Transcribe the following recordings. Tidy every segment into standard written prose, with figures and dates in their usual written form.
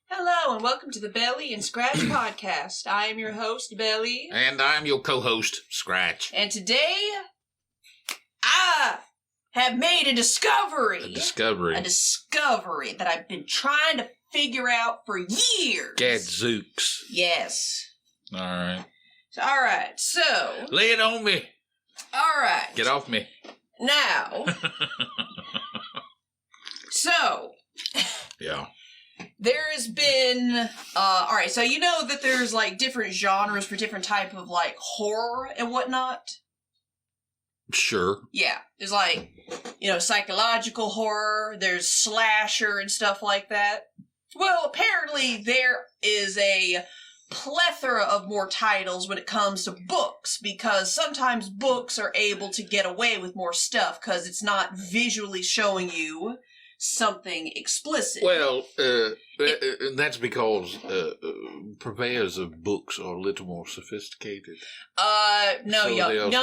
Hello and welcome to the Bel-E Scratch podcast. I am your host, Bel-E. And I'm your co-host, Scratch. And today, I have made a discovery. A discovery. A discovery that I've been trying to figure out for years. Gadzooks. Yes. Alright. Alright, so. Lay it on me. Alright. Get off me. Now. So. Yeah. There has been, alright, so you know that there's, like, different genres for different type of, like, horror and whatnot? Sure. Yeah. There's, like, you know, psychological horror, there's slasher and stuff like that. Well, apparently there is a plethora of more titles when it comes to books, because sometimes books are able to get away with more stuff, because it's not visually showing you something explicit. Well, that's because purveyors of books are a little more sophisticated. No, so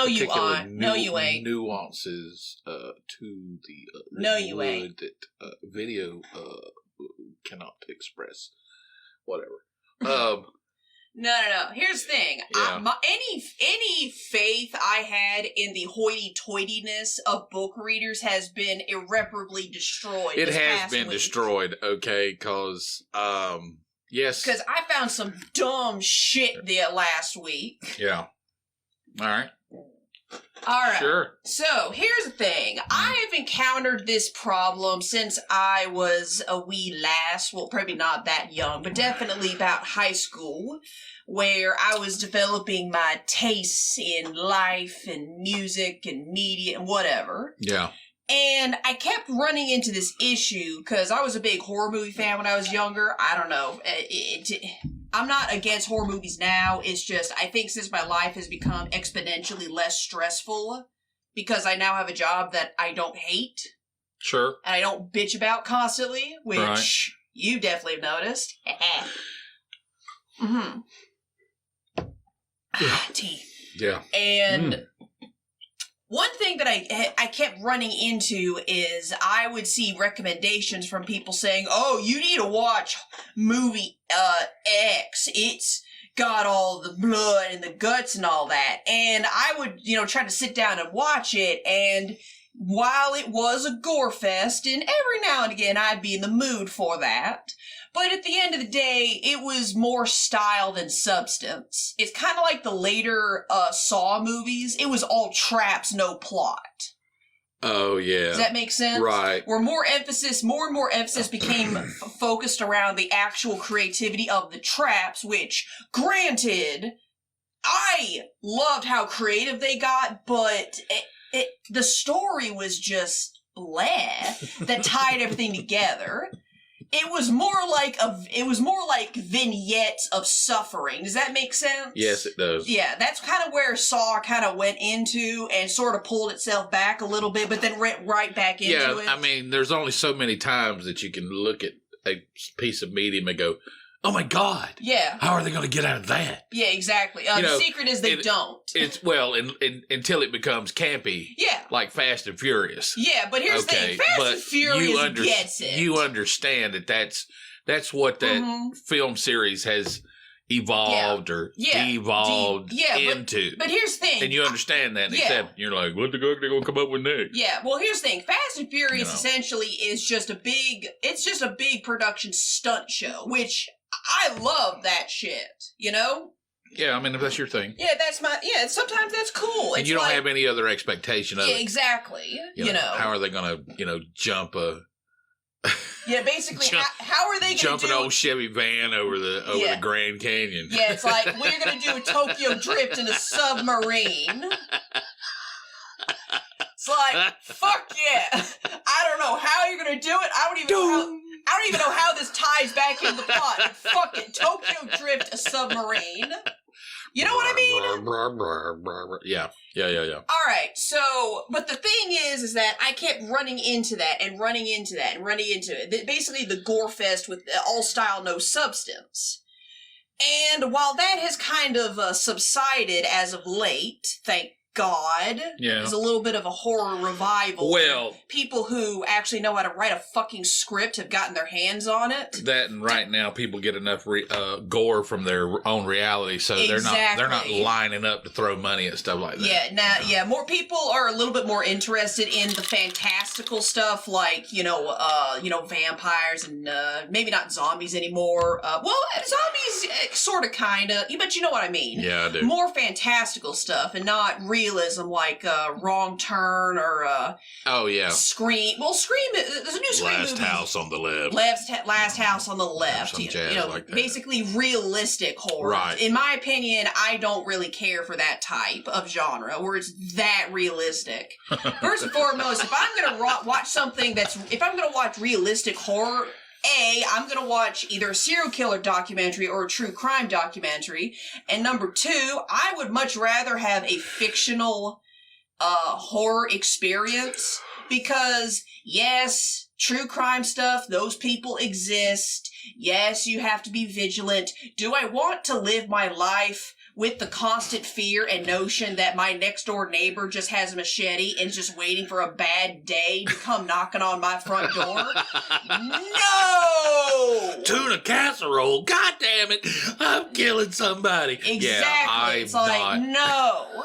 you aren't. No, you ain't. Nuances to the no, you ain't. That video cannot express. Whatever. No. Here's the thing. Yeah. Any faith I had in the hoity-toityness of book readers has been irreparably destroyed. It has been destroyed, okay, because, yes. Because I found some dumb shit there last week. Yeah. All right. Alright. Sure. So, here's the thing. I have encountered this problem since I was a wee lass. Well, probably not that young, but definitely about high school, where I was developing my tastes in life and music and media and whatever. Yeah. And I kept running into this issue because I was a big horror movie fan when I was younger. I don't know. I'm not against horror movies now. It's just, I think since my life has become exponentially less stressful, because I now have a job that I don't hate. Sure. And I don't bitch about constantly, which you definitely have noticed. Mm-hmm. Tea. Yeah. And one thing that I kept running into is I would see recommendations from people saying, oh, you need to watch movie X. It's got all the blood and the guts and all that. And I would, try to sit down and watch it. And while it was a gore fest, and every now and again I'd be in the mood for that, but at the end of the day, it was more style than substance. It's kind of like the later Saw movies. It was all traps, no plot. Oh, yeah. Does that make sense? Right. Where more and more emphasis became focused around the actual creativity of the traps, which, granted, I loved how creative they got, but the story was just bleh that tied everything together. It was more like vignettes of suffering. Does that make sense? Yes, it does. Yeah, that's kind of where Saw kind of went into and sort of pulled itself back a little bit, but then went right back into it. Yeah, I mean, there's only so many times that you can look at a piece of medium and go, oh my God. Yeah. How are they going to get out of that? Yeah, exactly. The secret is they don't. It's, until it becomes campy. Yeah. Like Fast and Furious. Yeah, but here's the thing. Fast and Furious gets it. You understand that that's what that film series has evolved or devolved into. But here's the thing. And you understand that, except you're like, what the fuck are they going to come up with next? Yeah, well, here's the thing. Fast and Furious essentially is just a big production stunt show, which I love that shit, Yeah, I mean, if that's your thing. Yeah, sometimes that's cool. And you don't have any other expectation of it. Yeah, exactly. How are they going to, jump a... Yeah, basically, how are they going to jump an old Chevy van over the Grand Canyon? Yeah, it's like, we're going to do a Tokyo drift in a submarine. It's like, fuck yeah. I don't know how you're going to do it. I don't even know how this ties back into the plot. But fuck it, Tokyo drift a submarine. You know what I mean? Yeah. Alright, so, but the thing is that I kept running into that and running into it. Basically the gore fest with all style, no substance. And while that has kind of subsided as of late, thank God. Yeah. There's a little bit of a horror revival. Well, people who actually know how to write a fucking script have gotten their hands on it. That, and right now people get enough gore from their own reality, so Exactly. they're not lining up to throw money at stuff like that. Yeah, more people are a little bit more interested in the fantastical stuff, like vampires and maybe not zombies anymore. Zombies, sort of, kind of, but you know what I mean. Yeah, I do. More fantastical stuff and not realism like Wrong Turn or Scream. Well, Scream. There's a new Scream Last movie. House on the Left. Last House on the Left. Some jazz like that. Basically realistic horror. Right. In my opinion, I don't really care for that type of genre where it's that realistic. First and foremost, if I'm gonna watch something if I'm gonna watch realistic horror, I'm going to watch either a serial killer documentary or a true crime documentary. And number two, I would much rather have a fictional horror experience because, yes, true crime stuff, those people exist. Yes, you have to be vigilant. Do I want to live my life with the constant fear and notion that my next door neighbor just has a machete and is just waiting for a bad day to come knocking on my front door? No! Tuna casserole, god damn it, I'm killing somebody. Exactly. Yeah, it's like, no.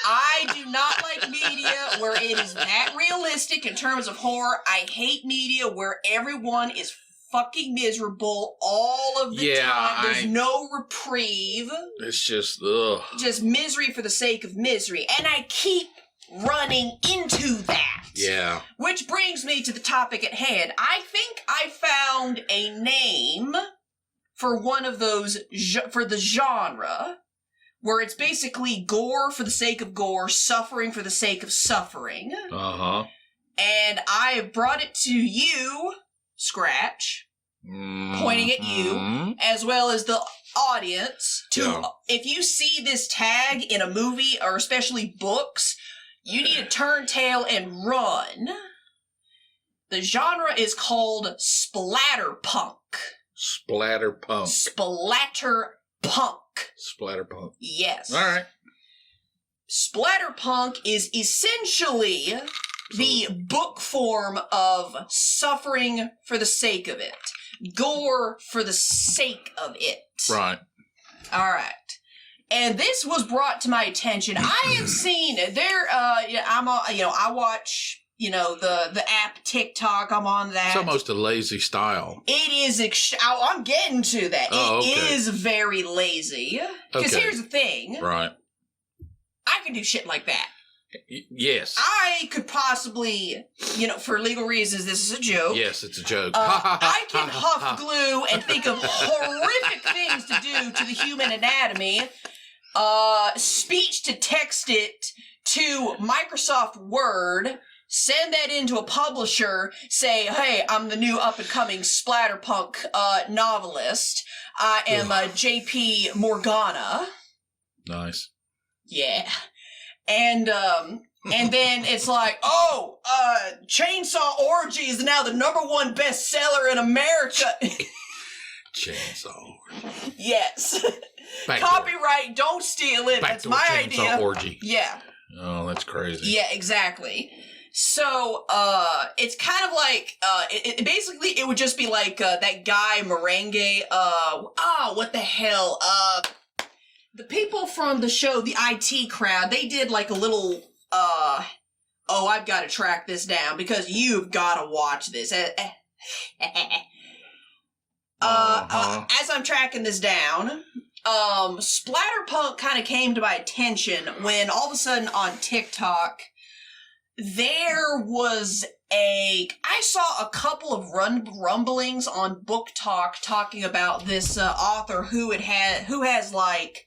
I do not like media where it is that realistic in terms of horror. I hate media where everyone is fucking miserable all of the time. There's no reprieve. It's just, ugh. Just misery for the sake of misery. And I keep running into that. Yeah. Which brings me to the topic at hand. I think I found a name for one of those, for the genre, where it's basically gore for the sake of gore, suffering for the sake of suffering. Uh-huh. And I have brought it to you, Scratch, pointing at you, as well as the audience, if you see this tag in a movie, or especially books, you need to turn tail and run. The genre is called Splatterpunk. Splatterpunk. Splatterpunk. Yes. All right. Splatterpunk is essentially the book form of suffering for the sake of it. Gore for the sake of it. Right. All right. And this was brought to my attention. I have seen I watch, the app TikTok. I'm on that. It's almost a lazy style. It is, I'm getting to that. It is very lazy. Because here's the thing. Right. I can do shit like that. Yes. I could possibly, for legal reasons, this is a joke. Yes, it's a joke. I can huff glue and think of horrific things to do to the human anatomy. Speech to text it to Microsoft Word, send that into a publisher, say, hey, I'm the new up-and-coming Splatterpunk novelist. I am JP Morgana. Nice. Yeah. And then it's like, Chainsaw Orgy is now the #1 bestseller in America. Chainsaw. Yes. Copyright, don't steal it. That's my idea. Chainsaw Orgy. Yeah. Oh, that's crazy. Yeah, exactly. So, it's kind of like, it would just be like, that guy, Merengue, what the hell, the people from the show, the IT crowd, they did like a little, I've got to track this down because you've got to watch this. As I'm tracking this down, Splatterpunk kind of came to my attention when all of a sudden on TikTok, there was I saw a couple of rumblings on Book Talk talking about this author who has like,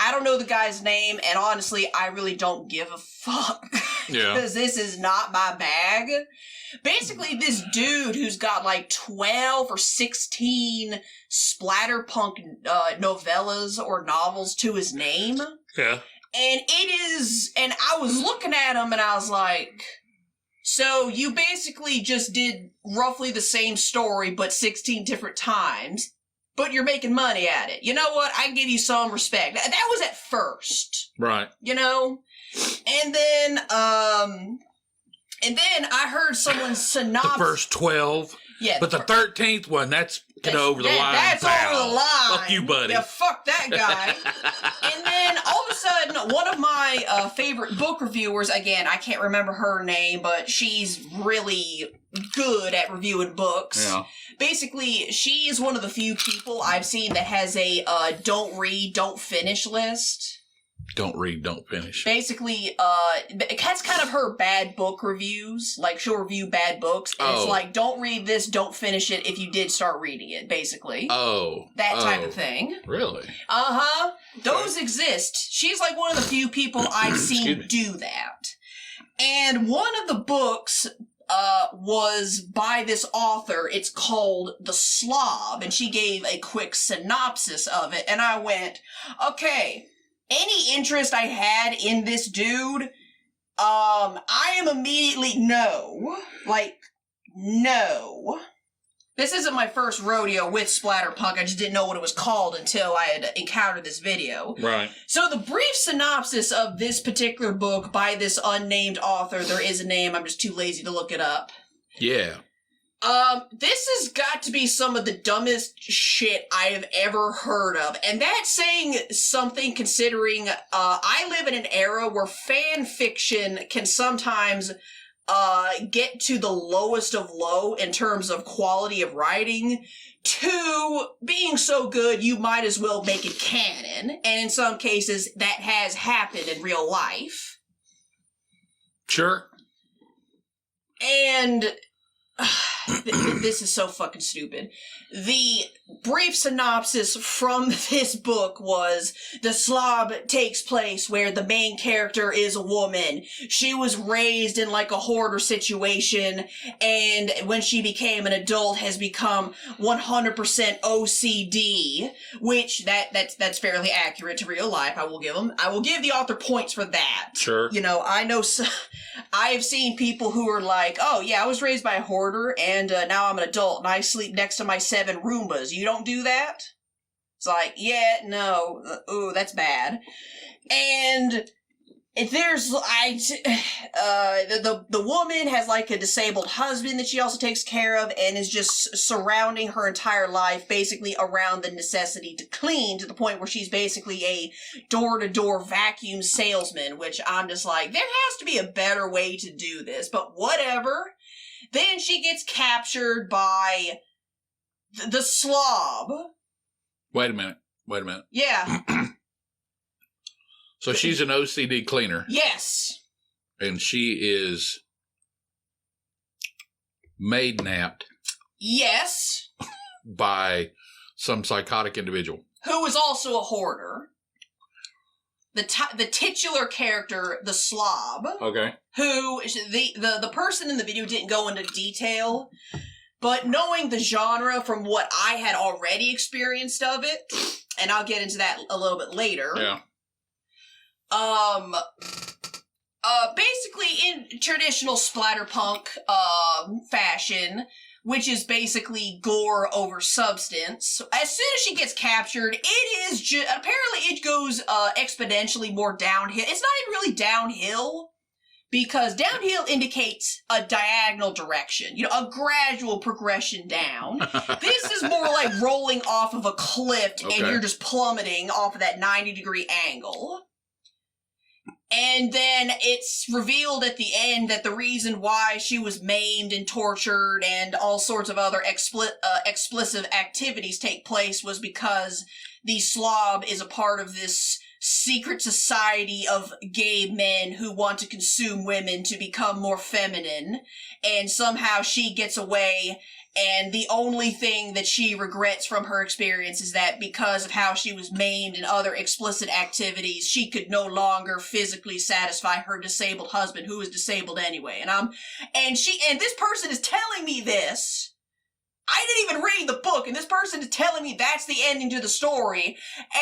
I don't know the guy's name, and honestly, I really don't give a fuck. Yeah. Because this is not my bag. Basically, this dude who's got like 12 or 16 splatterpunk novellas or novels to his name. Yeah. And I was looking at him and I was like, so you basically just did roughly the same story, but 16 different times. But you're making money at it. You know what? I give you some respect. That was at first. Right. And then I heard someone's synopsis. The first 12. Yeah. But the 13th one, that's over the line. That's pal. over the line. Fuck you, buddy. Yeah, fuck that guy. And then all of a sudden, one of my favorite book reviewers, again, I can't remember her name, but she's really good at reviewing books. Yeah. Basically, she is one of the few people I've seen that has a don't read, don't finish list. Don't read, don't finish. Basically, that's kind of her bad book reviews. Like, she'll review bad books, and it's like, don't read this, don't finish it if you did start reading it, basically. That type of thing. Really? Uh-huh. Those exist. She's like one of the few people I've seen do that. And one of the books was by this author. It's called The Slob, and she gave a quick synopsis of it, and I went, okay, any interest I had in this dude, I am immediately no. Like, no. This isn't my first rodeo with Splatterpunk. I just didn't know what it was called until I had encountered this video. Right. So the brief synopsis of this particular book by this unnamed author, there is a name, I'm just too lazy to look it up. Yeah. This has got to be some of the dumbest shit I have ever heard of. And that's saying something considering, I live in an era where fan fiction can sometimes, get to the lowest of low in terms of quality of writing, to being so good you might as well make it canon. And in some cases, that has happened in real life. Sure. And this is so fucking stupid. The brief synopsis from this book was, The Slob takes place where the main character is a woman. She was raised in like a hoarder situation, and when she became an adult has become 100% OCD, which that's fairly accurate to real life. I will give the author points for that. Sure. You know, I have seen people who are like, oh yeah, I was raised by a hoarder, and now I'm an adult, and I sleep next to my 7 Roombas. You don't do that? It's like, yeah, no, ooh, that's bad. And there's, the woman has like a disabled husband that she also takes care of, and is just surrounding her entire life basically around the necessity to clean, to the point where she's basically a door-to-door vacuum salesman, which I'm just like, there has to be a better way to do this, but whatever. Then she gets captured by the Slob. Wait a minute. Yeah. So she's an OCD cleaner. Yes. And she is maid-napped. Yes. By some psychotic individual. Who is also a hoarder. The titular character, the Slob. Okay. Who, the person in the video didn't go into detail, but knowing the genre from what I had already experienced of it, and I'll get into that a little bit later. Yeah. Basically in traditional Splatterpunk, fashion, which is basically gore over substance, as soon as she gets captured, it is apparently it goes, exponentially more downhill. It's not even really downhill, because downhill indicates a diagonal direction, you know, a gradual progression down. This is more like rolling off of a cliff, and you're just plummeting off of that 90-degree angle. And then it's revealed at the end that the reason why she was maimed and tortured and all sorts of other explicit activities take place was because the Slob is a part of this secret society of gay men who want to consume women to become more feminine. And somehow she gets away, and the only thing that she regrets from her experience is that because of how she was maimed and other explicit activities, she could no longer physically satisfy her disabled husband, who was disabled anyway. And this person is telling me this. I didn't even read the book, and this person is telling me that's the ending to the story,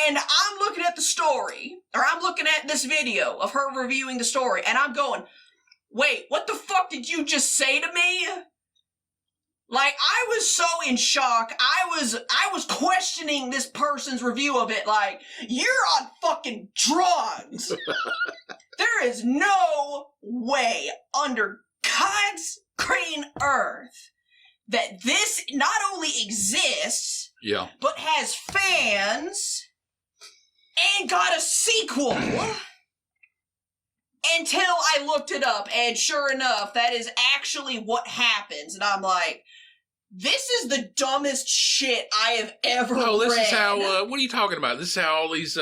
and I'm looking at the story, or I'm looking at this video of her reviewing the story, and I'm going, wait, what the fuck did you just say to me? Like, I was so in shock. I was questioning this person's review of it like, you're on fucking drugs. There is no way under God's green earth that this not only exists, but has fans and got a sequel. Until I looked it up, and sure enough, that is actually what happens. And I'm like, this is the dumbest shit I have ever read. This is how, what are you talking about? This is how all these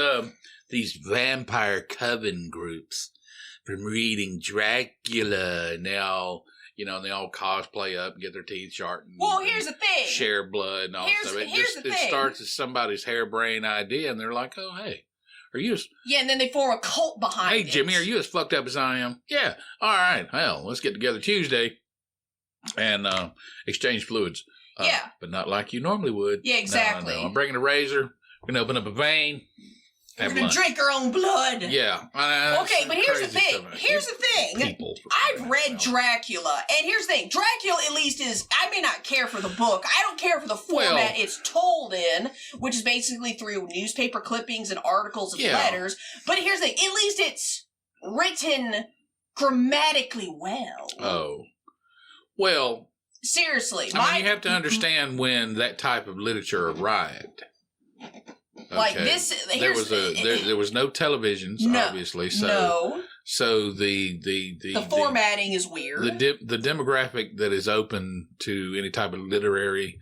vampire coven groups, from reading Dracula, and they all cosplay up and get their teeth sharpened. Well, here's the thing. Share blood and all stuff. It starts as somebody's harebrained idea, and they're like, oh, hey, are you... and then they form a cult behind it. Hey, Jimmy, are you as fucked up as I am? Yeah. All right. Hell, let's get together Tuesday and exchange fluids. But not like you normally would. Yeah, exactly. No. I'm bringing a razor. We're going to open up a vein. We're going to drink our own blood. Yeah. Okay, but here's the thing. I've read Dracula, and here's the thing. Dracula at least is, I may not care for the book. I don't care for the format it's told in, which is basically through newspaper clippings and articles and letters. But here's the thing. At least it's written grammatically well. Oh. Well. Seriously. I mean, you have to understand when that type of literature arrived. Okay. Like this, there was no televisions, obviously. So the formatting is weird. The demographic that is open to any type of literary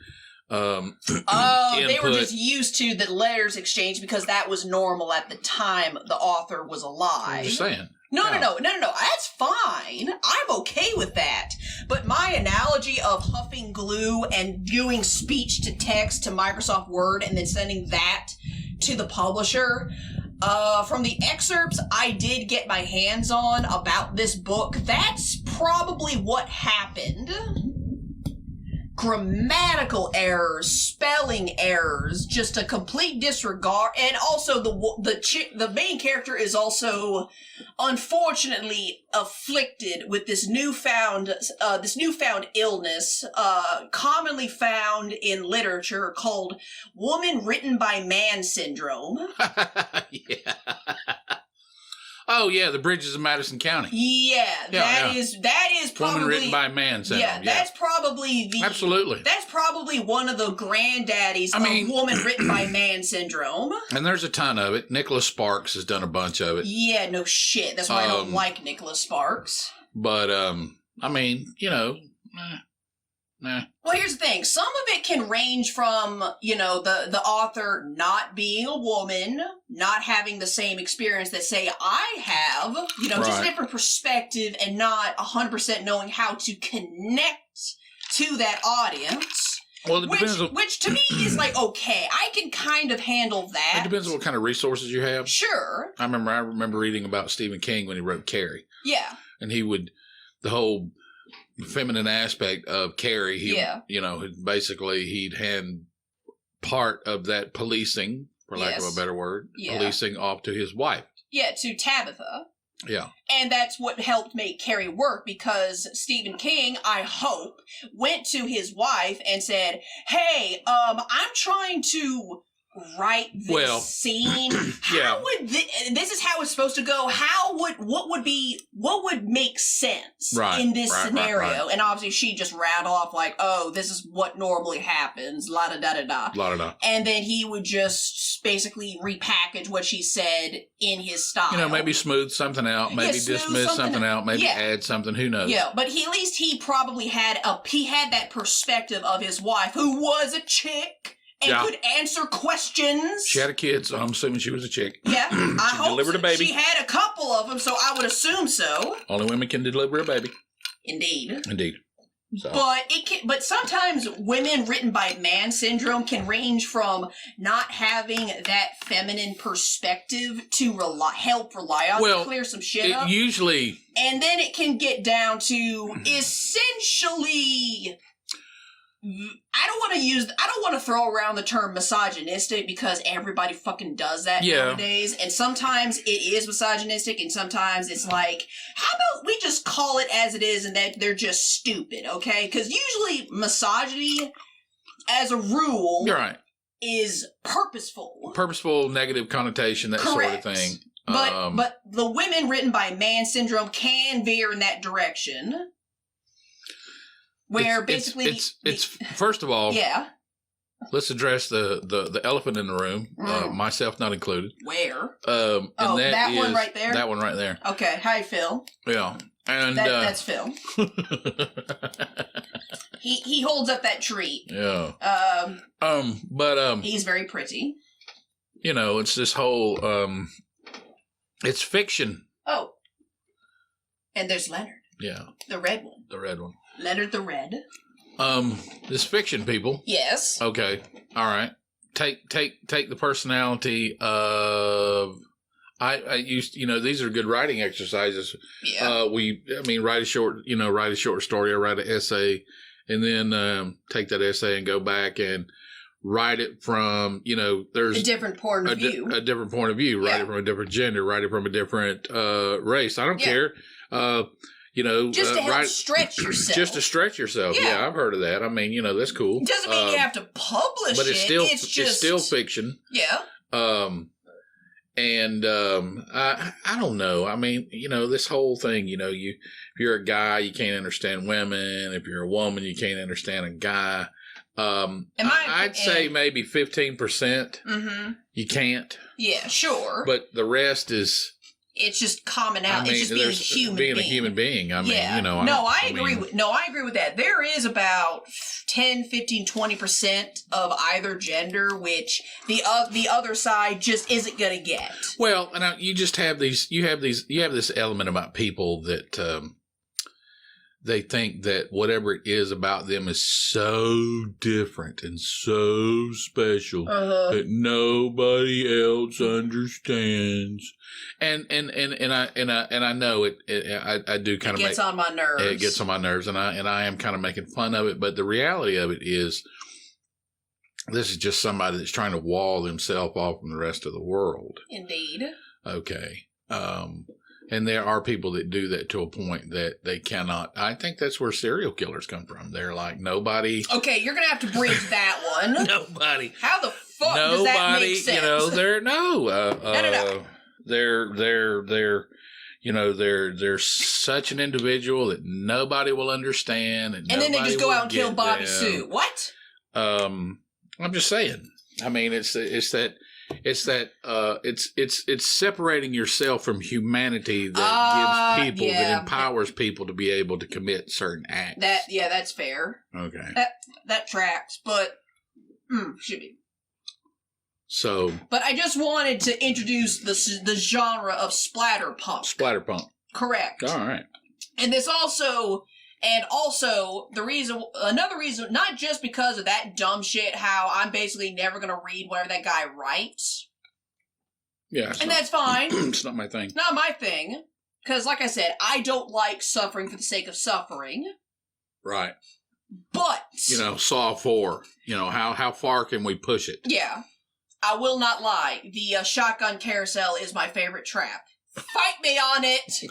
they were just used to the letters exchange because that was normal at the time the author was alive. I'm just saying. No. That's fine. I'm okay with that. But my analogy of huffing glue and doing speech to text to Microsoft Word and then sending that to the publisher, from the excerpts I did get my hands on about this book, that's probably what happened. Grammatical errors, spelling errors, just a complete disregard, and also the main character is also unfortunately afflicted with this newfound illness, commonly found in literature called "woman written by man" syndrome. Yeah. Oh yeah, the bridges of Madison County. Yeah, that is probably woman written by man syndrome. Yeah, that's probably absolutely. That's probably one of the granddaddies of woman written by man syndrome. And there's a ton of it. Nicholas Sparks has done a bunch of it. Yeah, no shit. That's why I don't like Nicholas Sparks. But Nah. Well, here's the thing. Some of it can range from, the author not being a woman, not having the same experience that, say, I have, just a different perspective and not 100% knowing how to connect to that audience. Well, it depends which to me is like, okay, I can kind of handle that. It depends on what kind of resources you have. Sure. I remember reading about Stephen King when he wrote Carrie. Yeah. And the whole feminine aspect of Carrie, he'd hand part of that policing, for lack of a better word, policing off to his wife. Yeah, to Tabitha. Yeah. And that's what helped make Carrie work, because Stephen King, I hope, went to his wife and said, hey, I'm trying to write this scene. How would this is how it's supposed to go. What would make sense in this scenario? Right. And obviously she just rattled off like, oh, this is what normally happens, la da da da da. La da da. And then he would just basically repackage what she said in his style. Maybe smooth something out, maybe dismiss something out, maybe add something, who knows. Yeah, but at least he probably had that perspective of his wife, who was a chick. And could answer questions. She had a kid, so I'm assuming she was a chick. Yeah, I hope delivered a baby. She had a couple of them, so I would assume so. Only women can deliver a baby. Indeed. So. But sometimes women written by man syndrome can range from not having that feminine perspective to help rely on to clear some shit up. Usually. And then it can get down to essentially, I don't want to throw around the term misogynistic because everybody fucking does that nowadays. And sometimes it is misogynistic and sometimes it's like, how about we just call it as it is and that they're just stupid, okay? Because usually misogyny, as a rule, you're right, is purposeful. Purposeful, negative connotation, that Correct. sort of thing. But the women written by man syndrome can veer in that direction. Where it's first of all, let's address the elephant in the room, myself not included. Where? That one right there? That one right there. Okay. Hi, Phil. Yeah. And that's Phil. He holds up that treat. Yeah. But he's very pretty. You know, it's this whole it's fiction. Oh. And there's Leonard. Yeah. The red one. The red one. Leonard the Red. This fiction, people. Yes. Okay. All right. Take the personality of. I used, these are good writing exercises. Yeah. Write a short story or write an essay, and then take that essay and go back and write it from, there's a different point of view. A different point of view. Write it from a different gender. Write it from a different race. I don't care. Just to help stretch yourself. Just to stretch yourself. Yeah, I've heard of that. I mean, that's cool. It doesn't mean you have to publish but it's still, it's still fiction. Yeah. I don't know. I mean, this whole thing, if you're a guy, you can't understand women. If you're a woman, you can't understand a guy. I'd say maybe 15%. Mm-hmm. You can't. Yeah, sure. But the rest is... It's just common out. It's just being a human being. I mean, I agree with that. There is about 10, 15, 20% of either gender, which the other side just isn't going to get. Well, and you just have you have this element about people that they think that whatever it is about them is so different and so special that nobody else understands. And I know it I do kind of gets on my nerves. It gets on my nerves, and I am kind of making fun of it. But the reality of it is, this is just somebody that's trying to wall himself off from the rest of the world. Indeed. Okay. And there are people that do that to a point that they cannot. I think that's where serial killers come from. They're like, nobody. Okay, you're going to have to bridge that one. Nobody. How the fuck does that make sense? They're no. No. They're such an individual that nobody will understand. And then they just go out and kill Bobby Sue. What? I'm just saying. I mean, it's separating yourself from humanity that gives people, that empowers people to be able to commit certain acts. That's fair. Okay. That tracks, but should be. So. But I just wanted to introduce the genre of splatterpunk. Splatterpunk. Correct. All right. And this also. And also, another reason, not just because of that dumb shit, how I'm basically never going to read whatever that guy writes. Yeah. That's fine. It's not my thing. Not my thing. Because, like I said, I don't like suffering for the sake of suffering. Right. But. Saw 4. How far can we push it? Yeah. I will not lie. The shotgun carousel is my favorite trap. Fight me on it!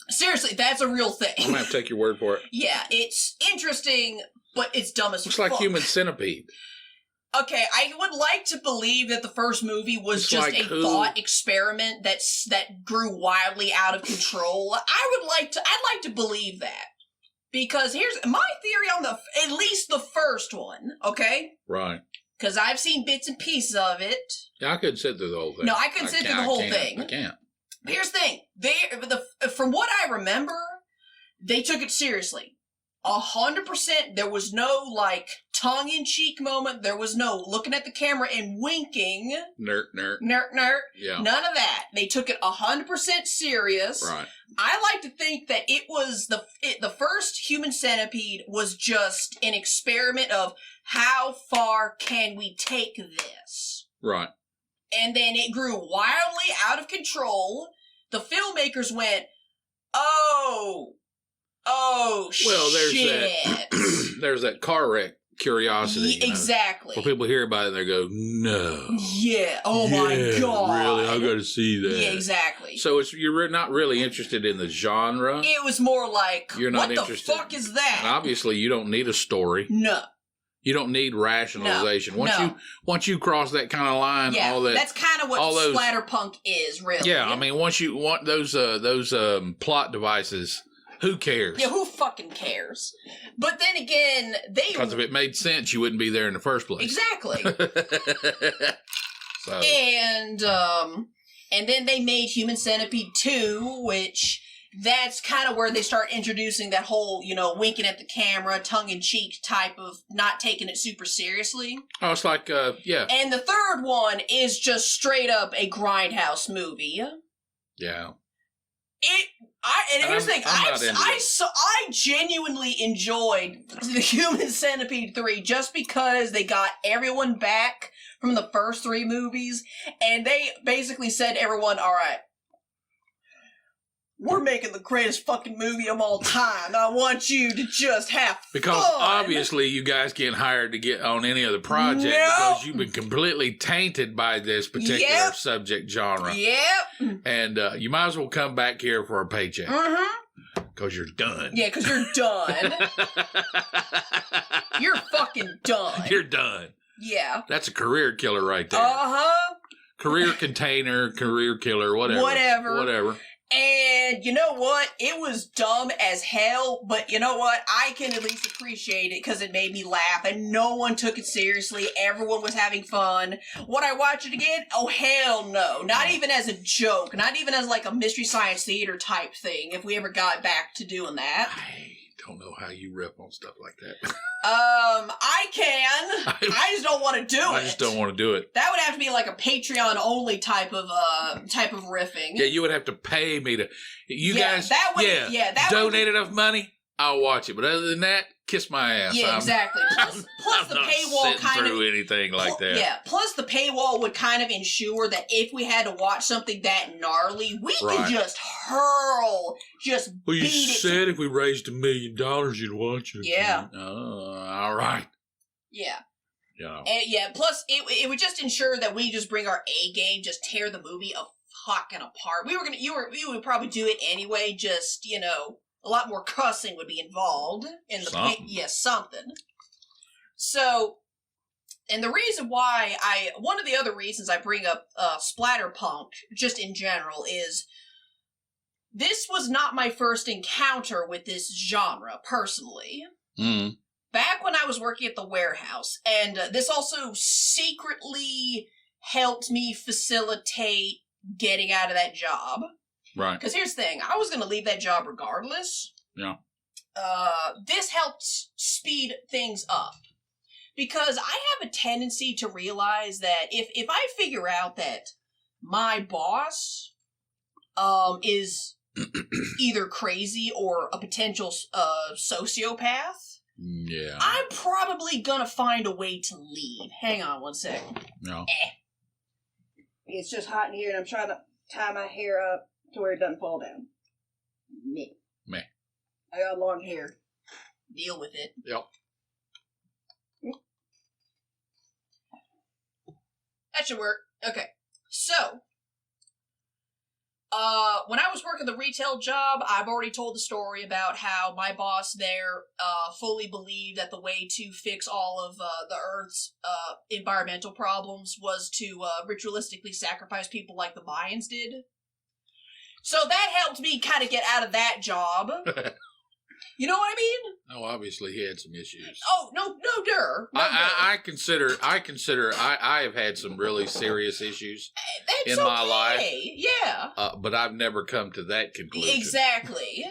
Seriously, that's a real thing. I'm going to have to take your word for it. Yeah, it's interesting, but it's dumb as fuck. It's like Human Centipede. Okay, I would like to believe that the first movie was just a thought experiment that grew wildly out of control. I'd like to believe that. Because here's my theory on at least the first one, okay? Right. Because I've seen bits and pieces of it. Yeah, I couldn't sit through the whole thing. No, I couldn't sit through the whole thing. I can't. Here's the thing. From what I remember, they took it seriously. 100%. There was no, tongue-in-cheek moment. There was no looking at the camera and winking. Nerd. Yeah. None of that. They took it 100% serious. Right. I like to think that it was the first Human Centipede was just an experiment of how far can we take this. Right. And then it grew wildly out of control. The filmmakers went, oh, Oh, well, there's shit. There's that car wreck curiosity. Exactly. Where people hear about it and they go, no. Yeah. Oh, my God. Really? I got to see that. Yeah, exactly. So you're not really interested in the genre. It was more like, you're not what interested. The fuck is that? And obviously, you don't need a story. No. You don't need rationalization. Once you cross that kind of line, all that. That's kind of what Splatterpunk is, really. Yeah, I mean, once you want those plot devices, who cares? Yeah, who fucking cares? But then again, because if it made sense, you wouldn't be there in the first place. Exactly. So. And then they made Human Centipede 2, which that's kind of where they start introducing that whole, winking at the camera, tongue-in-cheek type of not taking it super seriously. Oh, it's like, yeah. And the third one is just straight up a grindhouse movie. Yeah. And here's the thing, I genuinely enjoyed the Human Centipede 3 just because they got everyone back from the first 3 movies, and they basically said to everyone, all right, we're making the greatest fucking movie of all time. I want you to just have fun. Because obviously you guys can't hired to get on any other project because you've been completely tainted by this particular subject genre. Yep. And you might as well come back here for a paycheck. Mm-hmm. Because you're done. Yeah, because you're done. You're fucking done. You're done. Yeah. That's a career killer right there. Uh-huh. Career container, career killer, whatever. Whatever. And you know what? It was dumb as hell, but you know what? I can at least appreciate it because it made me laugh and no one took it seriously. Everyone was having fun. Would I watch it again? Oh, hell no. Not even as a joke. Not even as like a Mystery Science Theater type thing if we ever got back to doing that. I don't know how you rip on stuff like that. I can. I just don't want to do it. I just don't want to do it. That would have to be like a Patreon only type of riffing. Yeah, you would have to pay me to. You guys, that would, donate enough money, I'll watch it. But other than that, kiss my ass. Yeah, exactly. Plus the paywall kind of anything like that. Yeah. Plus the paywall would kind of ensure that if we had to watch something that gnarly, we could just hurl, Well, you beat said if we raised $1 million, you'd watch it. Yeah. All right. Yeah. Yeah. And plus it would just ensure that we just bring our A game, just tear the movie a fucking apart. We would probably do it anyway. Just a lot more cussing would be involved in the something. So, and the reason why one of the other reasons I bring up Splatterpunk just in general is this was not my first encounter with this genre personally. Mm. Back when I was working at the warehouse, and this also secretly helped me facilitate getting out of that job. Right. Because here's the thing, I was going to leave that job regardless. Yeah. This helped speed things up. Because I have a tendency to realize that if I figure out that my boss is either crazy or a potential sociopath, yeah, I'm probably going to find a way to leave. Hang on one second. No. It's just hot in here and I'm trying to tie my hair up to where it doesn't fall down. Meh. I got long hair. Deal with it. Yep. That should work. Okay. So, when I was working the retail job, I've already told the story about how my boss there fully believed that the way to fix all of the Earth's environmental problems was to ritualistically sacrifice people like the Mayans did. So that helped me kind of get out of that job. You know what I mean? Oh, obviously he had some issues. Oh, no, I consider I have had some really serious issues in my life. Yeah. But I've never come to that conclusion. Exactly.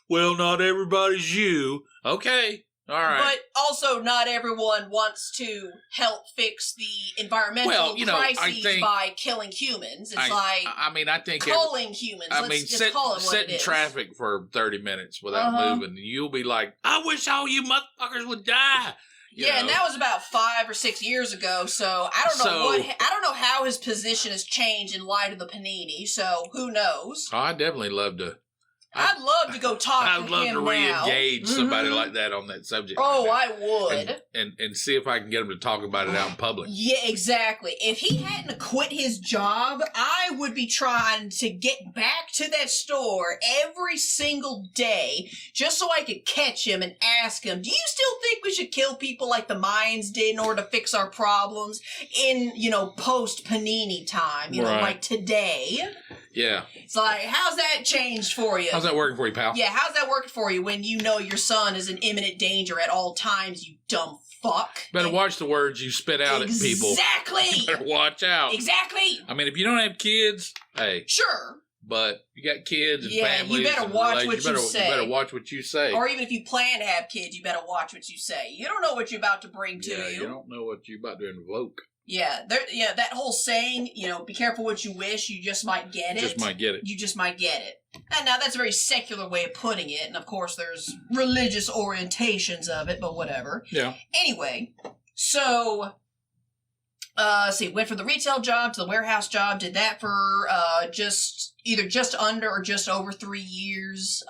Well, not everybody's you. Okay. All right. But also, not everyone wants to help fix the environmental crises by killing humans. It's I think culling humans. Let's just call it what sit it in is. traffic for 30 minutes without moving, and you'll be like, I wish all you motherfuckers would die. You know? And that was about 5 or 6 years ago, so I don't know how his position has changed in light of the panini, so who knows? I definitely love to I'd love to go talk to him now. I'd love to re-engage somebody like that on that subject. Oh, I would. And see if I can get him to talk about it out in public. Yeah, exactly. If he hadn't quit his job, I would be trying to get back to that store every single day just so I could catch him and ask him, do you still think we should kill people like the Mayans did in order to fix our problems in, post-Panini time, like today? Yeah. It's like, how's that changed for you? How's that working for you, pal? Yeah, how's that working for you when you know your son is in imminent danger at all times, you dumb fuck? Better watch the words you spit out at people. Exactly! Better watch out. Exactly! I mean, if you don't have kids, hey. Sure. But you got kids and families. You better watch what you say. You better watch what you say. Or even if you plan to have kids, you better watch what you say. You don't know what you're about to bring to you. You don't know what you're about to invoke. Yeah, that whole saying, be careful what you wish, you just might get it. Just might get it. You just might get it. And now that's a very secular way of putting it, and of course there's religious orientations of it, but whatever. Yeah. Anyway, so, went from the retail job to the warehouse job, did that for either just under or just over 3 years.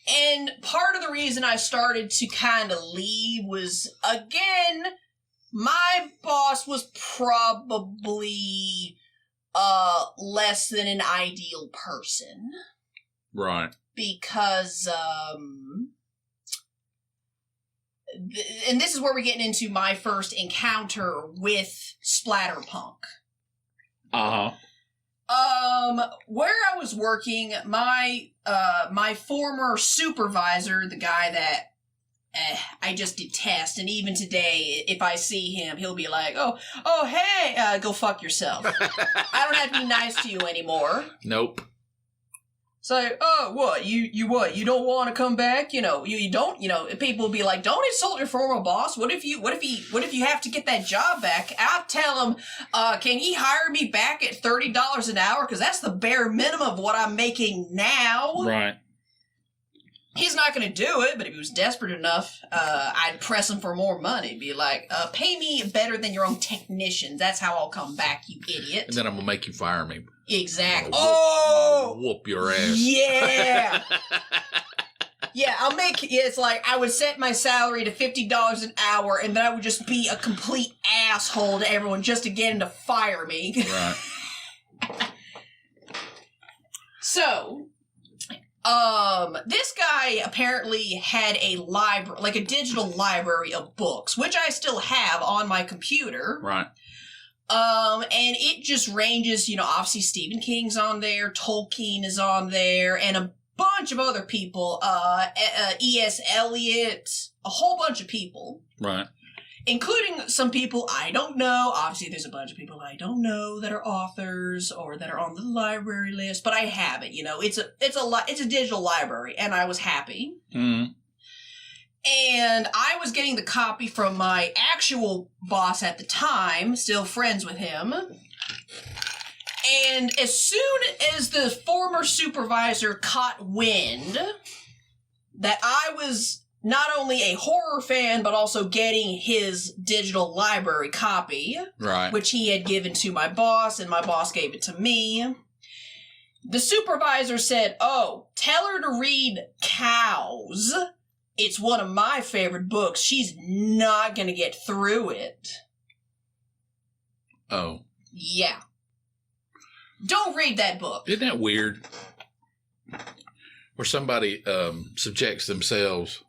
And part of the reason I started to kind of leave was, again, my boss was probably less than an ideal person. Right. Because, and this is where we're getting into my first encounter with Splatterpunk. Uh-huh. Where I was working, my former supervisor, the guy that I just detest, and even today, if I see him, he'll be like, oh, hey, go fuck yourself. I don't have to be nice to you anymore. Nope. So, what? You what? You don't want to come back? You don't, people will be like, don't insult your former boss. What if you have to get that job back? I'll tell him, can he hire me back at $30 an hour? Because that's the bare minimum of what I'm making now. Right. He's not going to do it, but if he was desperate enough, I'd press him for more money. Be like, pay me better than your own technicians. That's how I'll come back, you idiot. And then I'm going to make you fire me. Exactly. Whoop your ass. Yeah. Yeah, it's like I would set my salary to $50 an hour, and then I would just be a complete asshole to everyone just to get him to fire me. Right. So... this guy apparently had a library, like a digital library of books, which I still have on my computer. Right. And it just ranges, obviously Stephen King's on there, Tolkien is on there, and a bunch of other people, E.S. Eliot, a whole bunch of people. Right. Including some people I don't know. Obviously, there's a bunch of people I don't know that are authors or that are on the library list, but I have it. It's a digital library, and I was happy. Mm. And I was getting the copy from my actual boss at the time, still friends with him. And as soon as the former supervisor caught wind that I was not only a horror fan, but also getting his digital library copy, right, which he had given to my boss, and my boss gave it to me. The supervisor said, tell her to read Cows. It's one of my favorite books. She's not going to get through it. Oh. Yeah. Don't read that book. Isn't that weird? Where somebody subjects themselves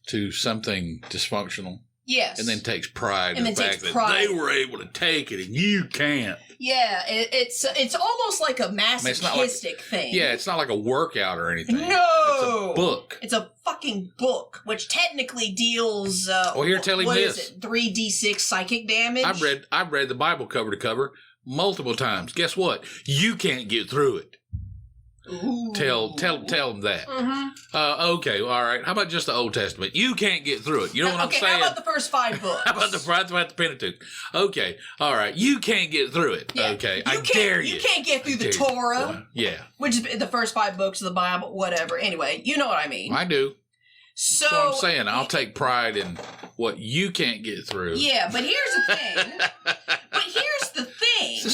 to something dysfunctional. Yes. And then takes pride in the fact that they were able to take it and you can't. Yeah, it's almost like a masochistic thing. Yeah, it's not like a workout or anything. No! It's a book. It's a fucking book, which technically deals, here, tell him what this. Is it, 3d6 psychic damage? I've read the Bible cover to cover multiple times. Guess what? You can't get through it. Ooh. Tell them that. Mm-hmm. Okay, all right. How about just the Old Testament? You can't get through it. You know what I'm saying? How about the first 5 books? How about the Pentateuch? Okay, all right. You can't get through it. Yeah. Okay, I dare you. You can't get through the Torah. Yeah. Which is the first 5 books of the Bible, whatever. Anyway, you know what I mean. I do. So that's what I'm saying. I'll take pride in what you can't get through. Yeah, but here's the thing.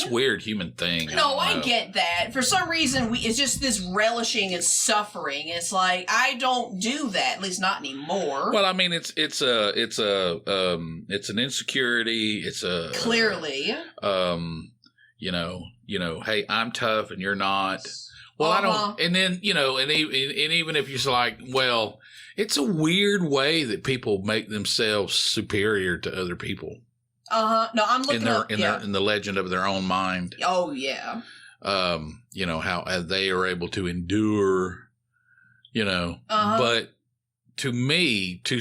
this weird human thing. No, I get that. For some reason, it's just this relishing in suffering. It's like, I don't do that, at least not anymore. Well, I mean, it's an insecurity. It's a clearly. Hey, I'm tough and you're not. Well, I don't. And then and even if you're like, well, it's a weird way that people make themselves superior to other people. No, I'm looking in the legend of their own mind. Oh yeah. How they are able to endure. But to me, to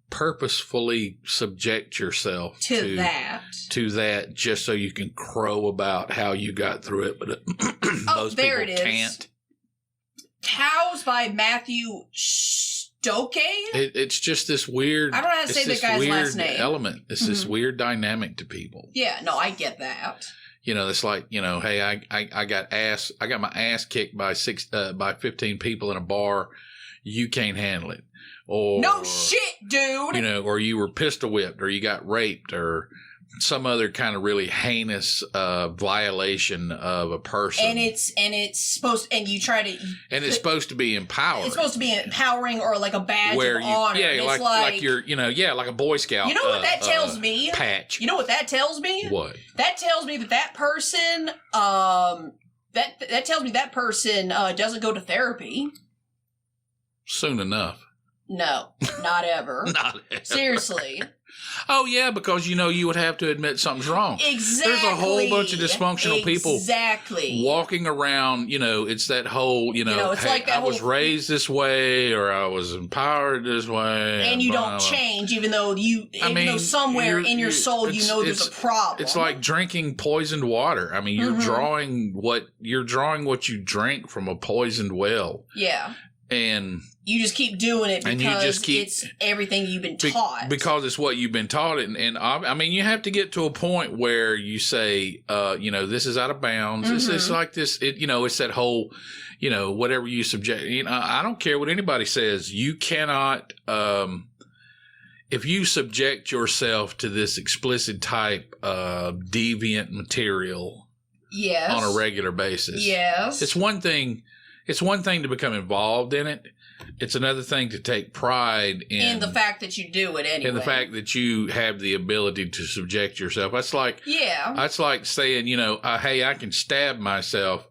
purposefully subject yourself to that just so you can crow about how you got through it, but most people can't. Cows by Matthew Stokke. It's just this weird. I don't know how to say the guy's last name. Element. It's this weird dynamic to people. Yeah, no, I get that. It's like hey, I got my ass kicked by 15 people in a bar. You can't handle it. Or no shit, dude. Or you were pistol whipped, or you got raped, or some other kind of really heinous violation of a person. And it's supposed, and you try to, and it's supposed to be empowering. It's supposed to be empowering, or like a badge of honor. Yeah, like you're, like a Boy Scout. You know what that tells me? Patch. You know what that tells me? What? That tells me that person, that tells me that person doesn't go to therapy. Soon enough. No, not ever. Not ever. Seriously. Oh, yeah, because, you would have to admit something's wrong. Exactly. There's a whole bunch of dysfunctional people walking around, it's that whole, it's hey, like that I was raised this way, or I was empowered this way. And you don't change, even though somewhere in your soul there's a problem. It's like drinking poisoned water. I mean, you're drawing what you drink from a poisoned well. Yeah. And you just keep doing it because it's everything you've been taught. Because it's what you've been taught. And I mean, you have to get to a point where you say, this is out of bounds. It's like this, it's that whole, whatever you subject. I don't care what anybody says. You cannot, if you subject yourself to this explicit type of deviant material on a regular basis. Yes. It's one thing to become involved in it. It's another thing to take pride in the fact that you do it anyway. In the fact that you have the ability to subject yourself. That's like saying, hey, I can stab myself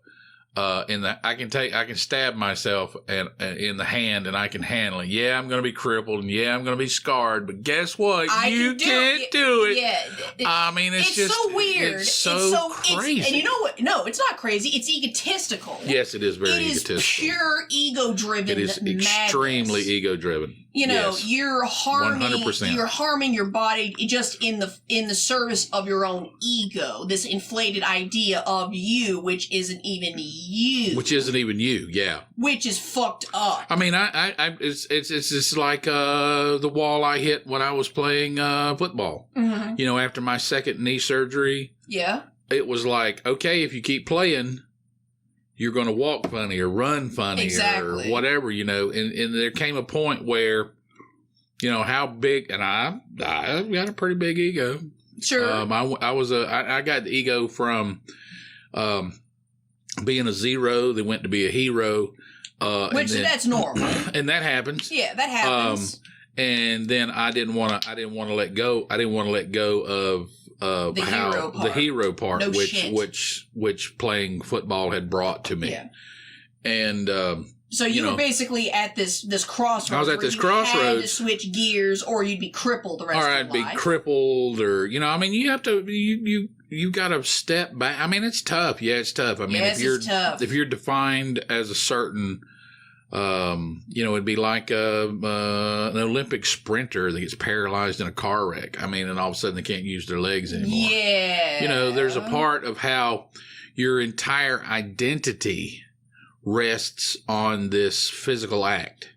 I can stab myself in the hand and I can handle it. Yeah, I'm going to be crippled and yeah, I'm going to be scarred, but guess what? You can't do it. Yeah. I mean, it's just so weird. It's so crazy. And you know what? No, it's not crazy. It's egotistical. Yes, it is very egotistical. It is pure ego-driven. It is extremely ego-driven. You're harming 100%. You're harming your body just in the service of your own ego. This inflated idea of you, which isn't even you. Which isn't even you, yeah. Which is fucked up. I mean, it's just like the wall I hit when I was playing football. Mm-hmm. After my second knee surgery. Yeah. It was like, okay, if you keep playing, you're going to walk funny or run funny or whatever, and there came a point where, how big, and I've got a pretty big ego. Sure. I got the ego from being a zero that went to be a hero. That's normal. And that happens. Yeah, that happens. And then I didn't want to let go. I didn't want to let go of the hero part, which playing football had brought to me. Yeah. And so you were basically at this crossroads. I was at this crossroads. You had to switch gears, or you'd be crippled the rest of your life. Or I'd be crippled, or I mean, you have to you got to step back. I mean, it's tough. Yeah, it's tough. I mean, if you're defined as a certain. It'd be like an Olympic sprinter that gets paralyzed in a car wreck. I mean, and all of a sudden they can't use their legs anymore. Yeah. There's a part of how your entire identity rests on this physical act.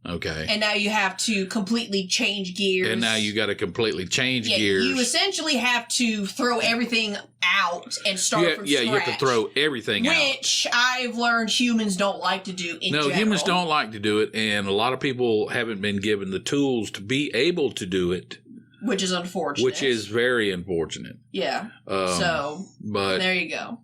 Okay. And now you have to completely change gears. And now you got to completely change gears. You essentially have to throw everything out and start from scratch. Yeah, you have to throw everything out. Which I've learned humans don't like to do in general. No, humans don't like to do it, and a lot of people haven't been given the tools to be able to do it. which is unfortunate. Which is very unfortunate. Yeah. But there you go.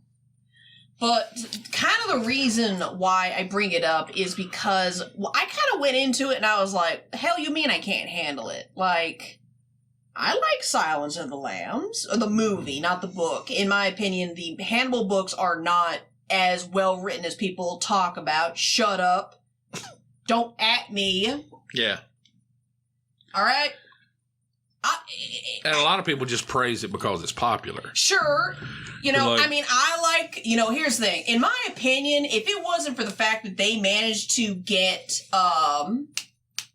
But kind of the reason why I bring it up is because I kind of went into it and I was like, hell, you mean I can't handle it? Like, I like Silence of the Lambs, or the movie, not the book. In my opinion, the Hannibal books are not as well written as people talk about. Shut up. Don't at me. Yeah. All right? And a lot of people just praise it because it's popular. Sure. You know, like, I mean, I like, you know, here's the thing. In my opinion, if it wasn't for the fact that they managed to get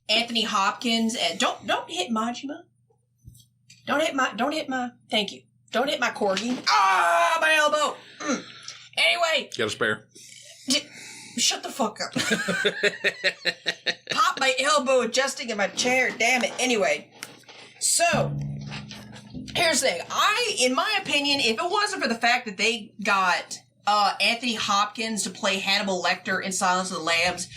Anthony Hopkins and don't hit Majima. Don't hit my thank you. Don't hit my corgi. Ah, my elbow. Anyway. Got a spare? Shut the fuck up. Pop my elbow adjusting in my chair, damn it. Anyway. So, here's the thing. In my opinion, if it wasn't for the fact that they got Anthony Hopkins to play Hannibal Lecter in Silence of the Lambs,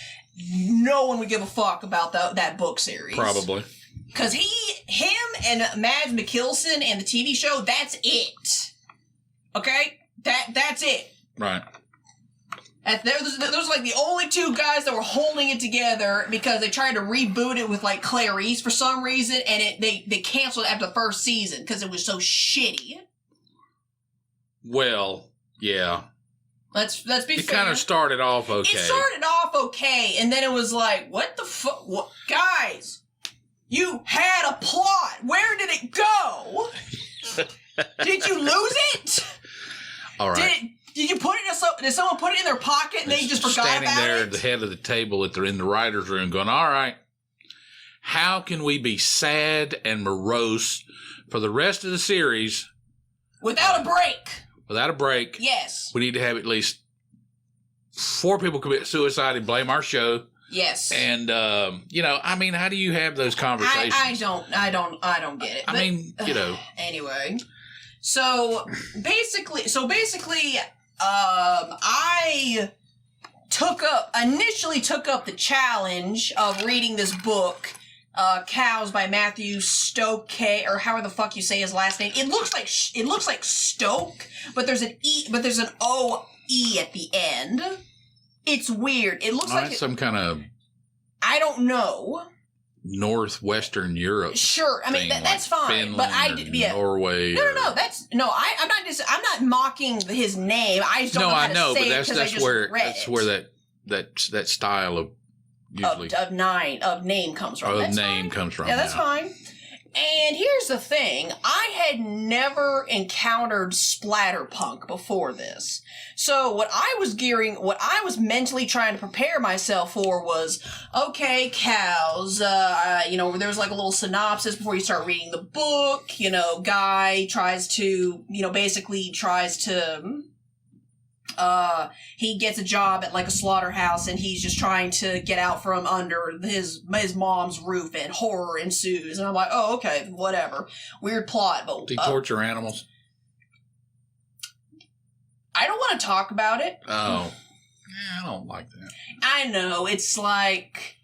no one would give a fuck about that book series. Probably. Because him and Mads Mikkelsen and the TV show, that's it. Okay? That's it. Right. Those like the only two guys that were holding it together because they tried to reboot it with like Clarice for some reason, and they canceled after the first season because it was so shitty. Well, yeah. Let's be fair. It kind of started off okay. It started off okay, and then it was like, what the fuck? What? Guys, you had a plot. Where did it go? Did you lose it? All right. Did you put it did someone put it in their pocket and they just forgot about it? Standing there at the head of the table in the writer's room going, all right, how can we be sad and morose for the rest of the series? Without a break. Without a break. Yes. We need to have at least 4 people commit suicide and blame our show. Yes. And, you know, I mean, how do you have those conversations? I don't get it. I mean, you know. Anyway. So basically, I initially took up the challenge of reading this book, Cows by Matthew Stoke, or however the fuck you say his last name. It looks like Stoke, but there's an O-E at the end. It's weird. It looks like some kind of, I don't know. Northwestern Europe. Sure, I mean that's fine, Finland, but Norway. No. I'm not mocking his name. I just don't know how to say it because I just read it. That's where that style of usually of name comes from. Comes from. Yeah, that's fine. And here's the thing. I had never encountered Splatterpunk before this. So what I was mentally trying to prepare myself for was, okay, Cows, you know, there was like a little synopsis before you start reading the book. You know, guy tries to, he gets a job at like a slaughterhouse and he's just trying to get out from under his mom's roof and horror ensues. And I'm like, oh, okay, whatever. Weird plot. But do you torture animals? I don't want to talk about it. Oh. Yeah, I don't like that. I know. It's like,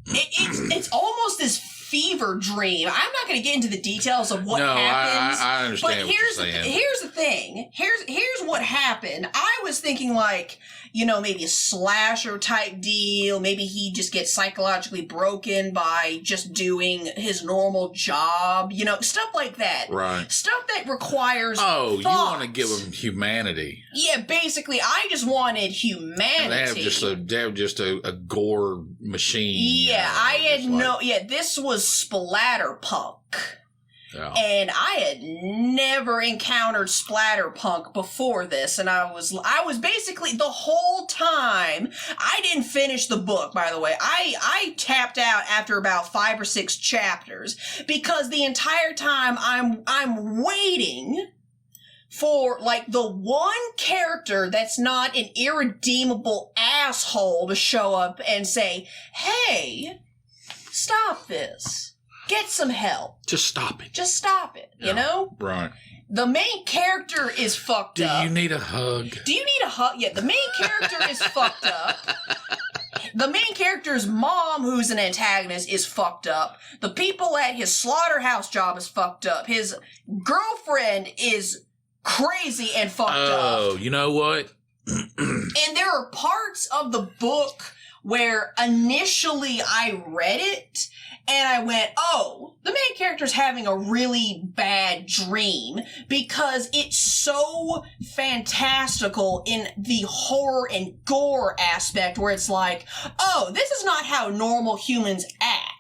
it's almost this fever dream. I'm not going to get into the details of what happens. I understand what you're saying. Here's the thing. Here's what happened. I was thinking like, you know, maybe a slasher type deal. Maybe he just gets psychologically broken by just doing his normal job. You know, stuff like that. Right. Stuff that requires thought. You want to give him humanity. Yeah, basically, I just wanted humanity. And they have just a gore machine. Yeah, this was Splatterpunk. Yeah. And I had never encountered Splatterpunk before this, and I was basically the whole time. I didn't finish the book, by the way. I tapped out after about 5 or 6 chapters because the entire time I'm waiting for like the one character that's not an irredeemable asshole to show up and say, "Hey, stop this. Get some help. Just stop it. Just stop it." Yeah, you know? Right. The main character is fucked up. Do you need a hug? Yeah, the main character is fucked up. The main character's mom, who's an antagonist, is fucked up. The people at his slaughterhouse job is fucked up. His girlfriend is crazy and fucked up. Oh, you know what? And there are parts of the book where initially I read it and I went, oh, the main character's having a really bad dream because it's so fantastical in the horror and gore aspect where it's like, oh, this is not how normal humans act.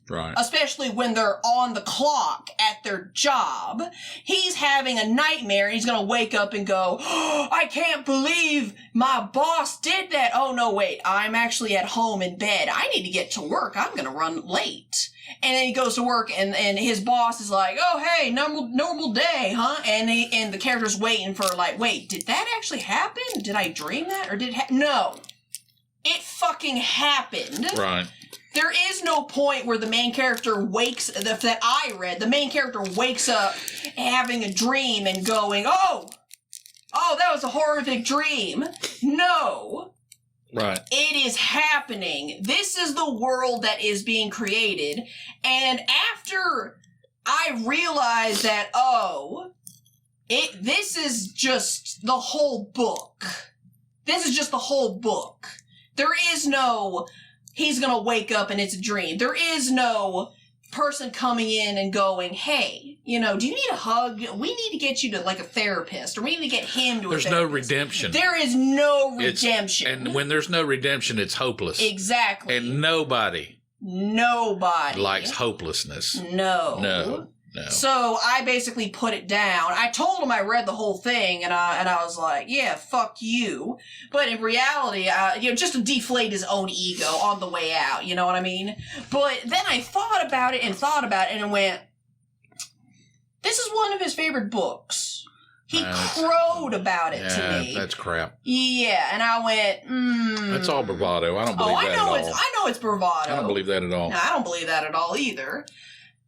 Right. Especially when they're on the clock at their job. He's having a nightmare and he's gonna wake up and go, oh, I can't believe my boss did that. Oh no, wait, I'm actually at home in bed. I need to get to work. I'm gonna run late. And then he goes to work and his boss is like, oh hey, normal day, huh? And the character's waiting for like, wait, did that actually happen? Did I dream that? Or did it no. It fucking happened. Right. There is no point where the main character that I read, the main character wakes up having a dream and going, oh, that was a horrific dream. No. Right. It is happening. This is the world that is being created. And after I realized that, this is just the whole book. This is just the whole book. There is no... he's gonna wake up and it's a dream. There is no person coming in and going, hey, do you need a hug? We need to get you to, like, a therapist, or we need to get him to a therapist. There's no redemption. There is no redemption. And when there's no redemption, it's hopeless. Exactly. And nobody likes hopelessness. No. So I basically put it down. I told him I read the whole thing, and I was like, yeah, fuck you. But in reality, just to deflate his own ego on the way out, you know what I mean? But then I thought about it, and went, this is one of his favorite books. He crowed about it to me. That's crap. Yeah, and I went, That's all bravado. I don't believe that at all. I know it's bravado. I don't believe that at all. No, I don't believe that at all either.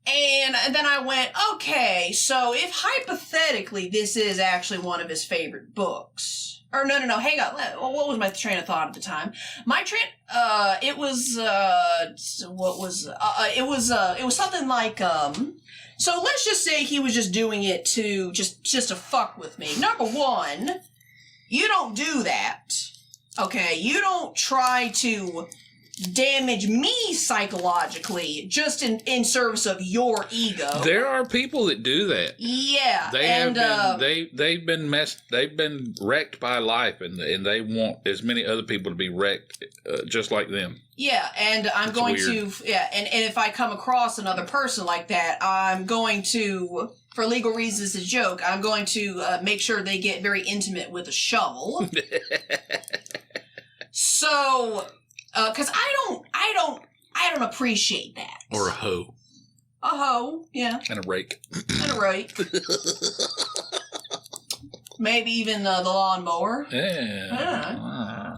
And then I went, okay, so if hypothetically this is actually one of his favorite books, or no, hang on, what was my train of thought at the time? It was something like, so let's just say he was just doing it to, just to fuck with me. Number one, you don't do that, okay? You don't try to damage me psychologically just in service of your ego. There are people that do that. Yeah. They've been wrecked by life, and they want as many other people to be wrecked just like them. Yeah, and and if I come across another person like that, I'm going to, for legal reasons, it's a joke, I'm going to make sure they get very intimate with a shovel. So, because I don't appreciate that. Or a hoe. A hoe, yeah. And a rake. Maybe even the lawnmower. Yeah.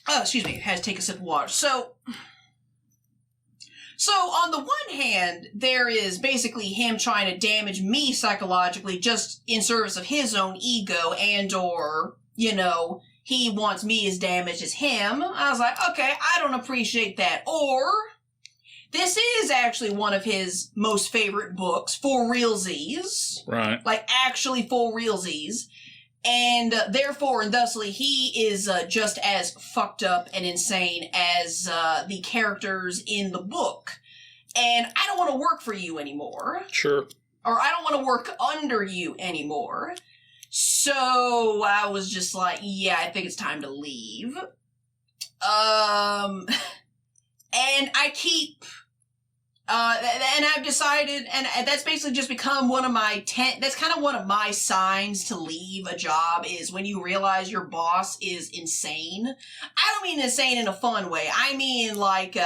Oh, excuse me. I had to take a sip of water. So on the one hand, there is basically him trying to damage me psychologically just in service of his own ego and/or, he wants me as damaged as him. I was like, okay, I don't appreciate that. Or, this is actually one of his most favorite books, for realsies. Right. Like, actually for realsies. And therefore, and thusly, he is just as fucked up and insane as the characters in the book. And I don't want to work for you anymore. Sure. Or I don't want to work under you anymore. So I was just like, yeah, I think it's time to leave. And I keep, and I've decided, and that's basically just become one of my that's kind of one of my signs to leave a job, is when you realize your boss is insane. I don't mean insane in a fun way. I mean like,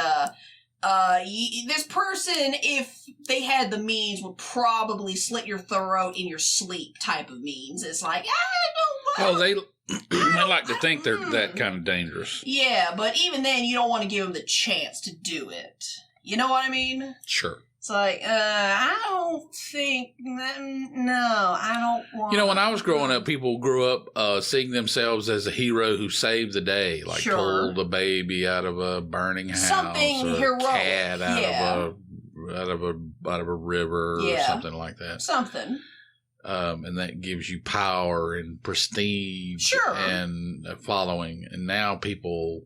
this person, if they had the means, would probably slit your throat in your sleep type of means. It's like, they like to think they're that kind of dangerous. Yeah, but even then, you don't want to give them the chance to do it. You know what I mean? Sure. It's like, I don't think, no, I don't want. You know, when I was growing up, people grew up seeing themselves as a hero who saved the day, like pulled a baby out of a burning house, something or heroic, a cat out of a river, or something like that. Something. And that gives you power and prestige and a following. And now people...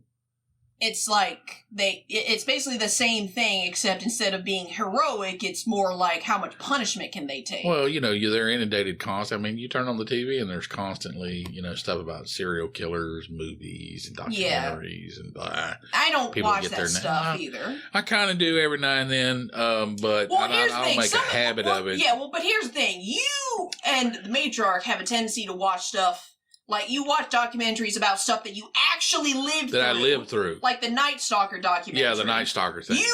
It's like it's basically the same thing, except instead of being heroic, it's more like how much punishment can they take? Well, you know, they're inundated constantly. I mean, you turn on the TV and there's constantly, you know, stuff about serial killers, movies, and documentaries, and blah. I don't watch that stuff either. I kind of do every now and then, but I don't make a habit of it. Yeah, well, but here's the thing. You and the matriarch have a tendency to watch stuff. Like, you watch documentaries about stuff that you actually lived through. That I lived through. Like the Night Stalker documentary. Yeah, the Night Stalker thing. You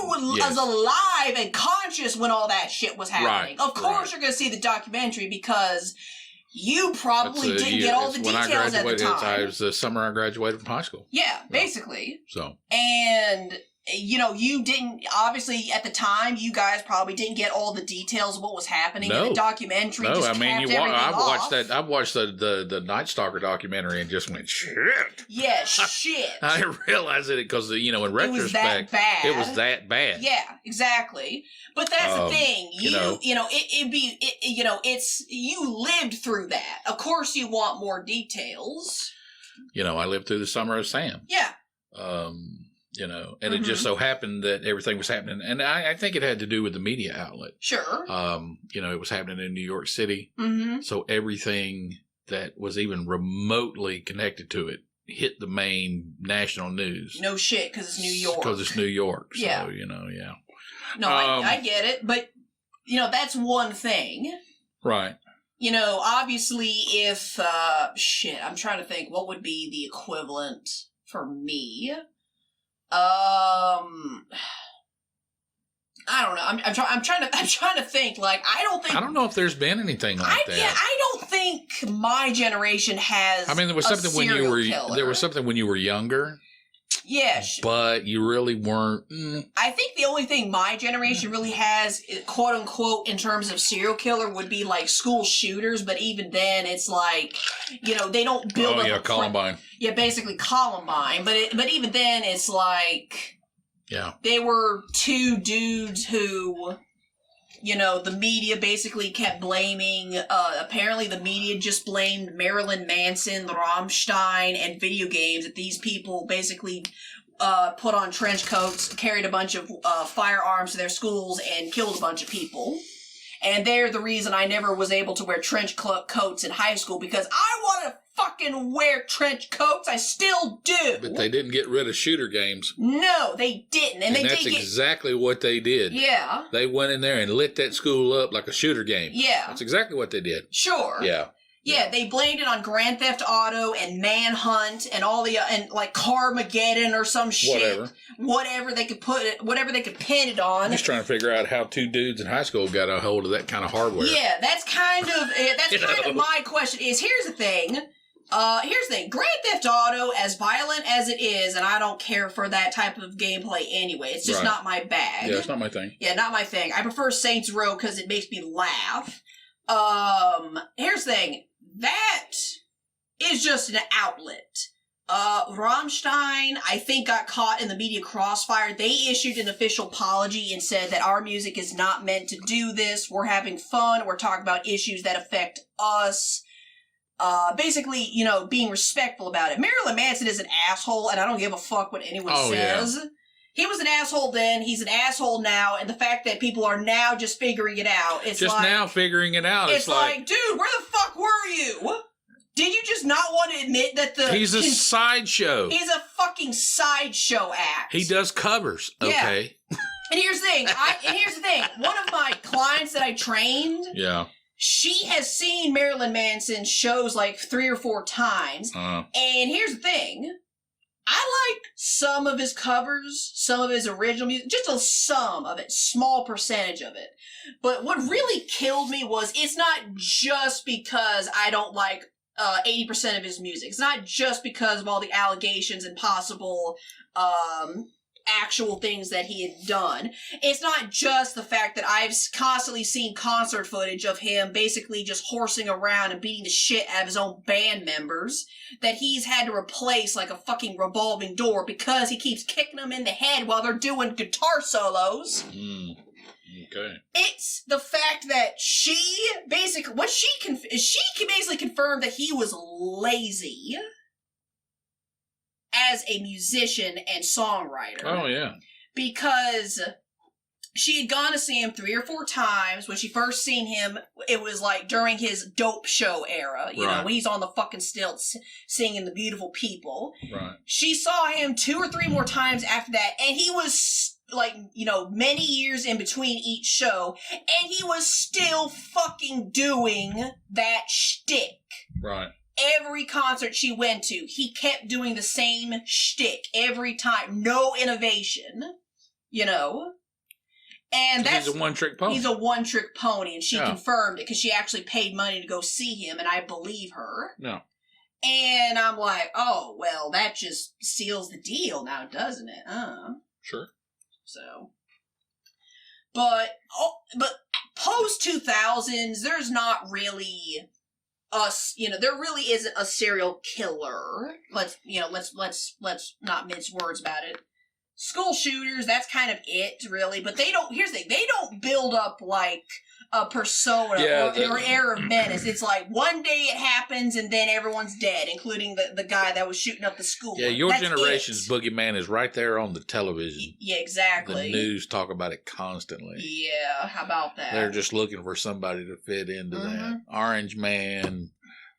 was alive and conscious when all that shit was happening. Right, of course you're going to see the documentary because you probably didn't get all the details at the time. It was the summer I graduated from high school. Yeah, basically. So. And... You know, you didn't, obviously, at the time, you guys probably didn't get all the details of what was happening in the documentary. No, I mean, I watched the Night Stalker documentary and just went, shit. Yeah, shit. I didn't realize it because, you know, in retrospect, it was that bad. Yeah, exactly. But that's the thing. You lived through that. Of course you want more details. You know, I lived through the summer of Sam. Yeah. You know, and it just so happened that everything was happening. And I think it had to do with the media outlet. Sure. You know, it was happening in New York City. Mm-hmm. So everything that was even remotely connected to it hit the main national news. No shit, because it's New York. Because it's New York. So, yeah. You know, yeah. No, I get it. But, you know, that's one thing. Right. You know, obviously if, I'm trying to think, what would be the equivalent for me? I don't know. I'm trying to think. Like, I don't know if there's been anything like that. Yeah, I don't think my generation has. I mean, there was something when you were younger. Yeah, but you really weren't. I think the only thing my generation really has, quote unquote, in terms of serial killer, would be like school shooters. But even then, it's like, you know, they don't build up. Yeah, Columbine. Yeah, basically Columbine. But even then, it's like, they were two dudes who, you know, the media basically kept blaming. Apparently, the media just blamed Marilyn Manson, Rammstein, and video games. That these people basically put on trench coats, carried a bunch of firearms to their schools, and killed a bunch of people. And they're the reason I never was able to wear trench coats in high school, because I want to fucking wear trench coats. I still do. But they didn't get rid of shooter games. No, they didn't. And that's exactly what they did. Yeah. They went in there and lit that school up like a shooter game. Yeah. That's exactly what they did. Sure. Yeah. Yeah, they blamed it on Grand Theft Auto and Manhunt and all the and like Carmageddon or some shit. Whatever they could whatever they could pin it on. I'm just trying to figure out how two dudes in high school got a hold of that kind of hardware. Yeah, that's kind of my question. Here's the thing. Grand Theft Auto, as violent as it is, and I don't care for that type of gameplay anyway. It's just not my bag. Yeah, it's not my thing. Yeah, not my thing. I prefer Saints Row because it makes me laugh. Here's the thing. That is just an outlet. Rammstein, I think, got caught in the media crossfire. They issued an official apology and said that our music is not meant to do this. We're having fun. We're talking about issues that affect us. Basically, you know, being respectful about it. Marilyn Manson is an asshole, and I don't give a fuck what anyone says. Yeah. He was an asshole then, he's an asshole now, and the fact that people are now just figuring it out, it's just like... now figuring it out. It's like, dude, where the fuck were you? Did you just not want to admit that He's a sideshow. He's a fucking sideshow act. He does covers, okay? Yeah. And here's the thing. One of my clients that I trained... Yeah. She has seen Marilyn Manson's shows like 3 or 4 times. And here's the thing. I like some of his covers, some of his original music, just some of it, small percentage of it. But what really killed me was it's not just because I don't like 80% of his music. It's not just because of all the allegations and possible actual things that he had done. It's not just the fact that I've constantly seen concert footage of him basically just horsing around and beating the shit out of his own band members that he's had to replace like a fucking revolving door because he keeps kicking them in the head while they're doing guitar solos. Okay. It's the fact that she basically basically confirmed that he was lazy as a musician and songwriter. Oh, yeah. Because she had gone to see him 3 or 4 times. When she first seen him, it was like during his dope show era, you know, when he's on the fucking stilts singing The Beautiful People. Right. She saw him 2 or 3 more times after that, and he was like, you know, many years in between each show, and he was still fucking doing that shtick. Right. Every concert she went to, he kept doing the same shtick every time. No innovation, you know? And that's... He's a one-trick pony. He's a one-trick pony, and she confirmed it because she actually paid money to go see him, and I believe her. No. And I'm like, oh, well, that just seals the deal now, doesn't it? Sure. So... But post-2000s, there's not really... there really isn't a serial killer. Let's not mince words about it. School shooters, that's kind of it, really. But here's the thing, they don't build up like a persona or air of menace. It's like one day it happens and then everyone's dead, including the guy that was shooting up the school. Yeah, your generation's boogeyman is right there on the television. Yeah, exactly. The news talk about it constantly. Yeah, how about that? They're just looking for somebody to fit into that. Orange man,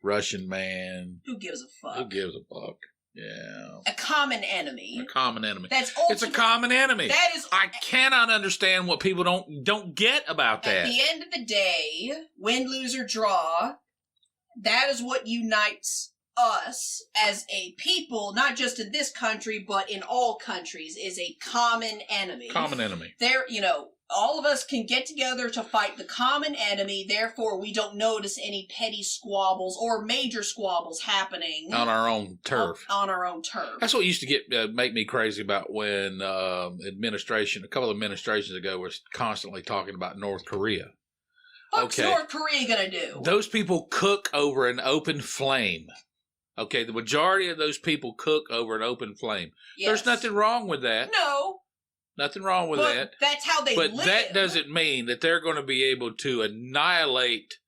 Russian man. Who gives a fuck? Who gives a fuck? Yeah. A common enemy. A common enemy. It's a common enemy. That is. I cannot understand what people don't get about that. At the end of the day, win, lose, or draw, that is what unites us as a people, not just in this country, but in all countries, is a common enemy. Common enemy. All of us can get together to fight the common enemy, therefore we don't notice any petty squabbles or major squabbles happening. On our own turf. On our own turf. That's what used to make me crazy about when a couple of administrations ago was constantly talking about North Korea. What's North Korea gonna do? Those people cook over an open flame. Okay, the majority of those people cook over an open flame. Yes. There's nothing wrong with that. No. Nothing wrong with that. That's how they live. But that doesn't mean that they're going to be able to annihilate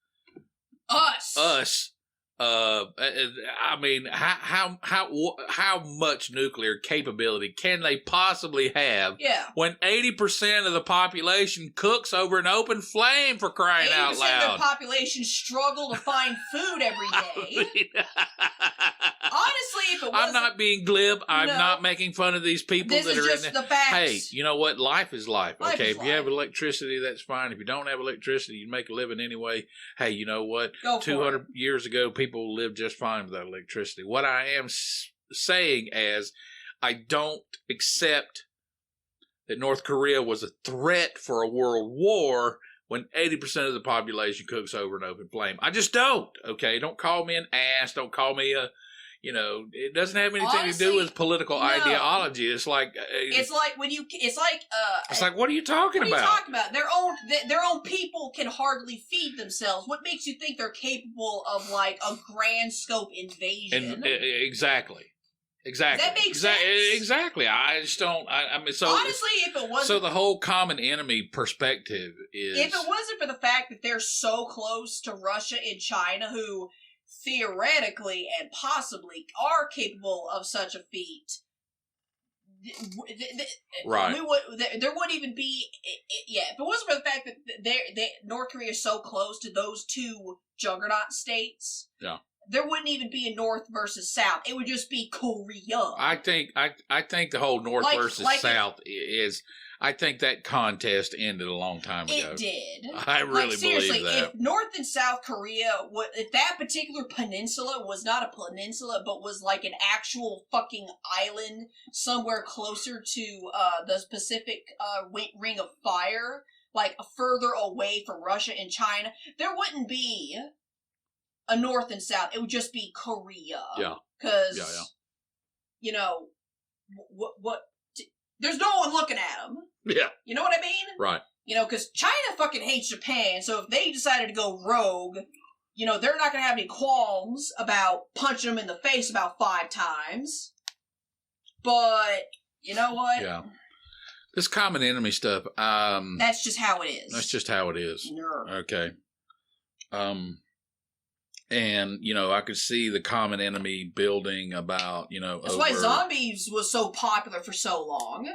us. I mean, how much nuclear capability can they possibly have? Yeah. When 80% of the population cooks over an open flame, for crying out loud. 80% of the population struggle to find food every day. Honestly, if it wasn't... I'm not being glib. I'm not making fun of these people that are in the facts. Hey, you know what? Life is life. Okay, if you have electricity, that's fine. If you don't have electricity, you make a living anyway. Hey, you know what? 200 years ago, people lived just fine without electricity. What I am saying is, I don't accept that North Korea was a threat for a world war when 80% of the population cooks over an open flame. I just don't. Okay, don't call me an ass. Don't call me a... it doesn't have anything to do with political ideology. It's like what are you talking about? What are you talking about? Their own people can hardly feed themselves. What makes you think they're capable of like a grand scope invasion? Exactly. Does that make sense? Exactly. I just don't. I mean, so honestly, if it wasn't, so the whole common enemy perspective is, if it wasn't for the fact that they're so close to Russia and China, who theoretically and possibly are capable of such a feat, right? There wouldn't even be. If it wasn't for the fact that North Korea is so close to those two juggernaut states, there wouldn't even be a North versus South. It would just be Korea. I think the whole North versus South is. I think that contest ended a long time ago. It did. I really believe that. If North and South Korea, if that particular peninsula was not a peninsula, but was like an actual fucking island somewhere closer to the Pacific Ring of Fire, like further away from Russia and China, there wouldn't be a North and South. It would just be Korea. Yeah. Because, there's no one looking at them. Yeah. You know what I mean? Right. You know, because China fucking hates Japan, so if they decided to go rogue, you know, they're not going to have any qualms about punching them in the face about 5 times. But, you know what? Yeah. This common enemy stuff, that's just how it is. That's just how it is. Nerd. Okay. And, you know, I could see the common enemy building about, you know, that's why zombies was so popular for so long.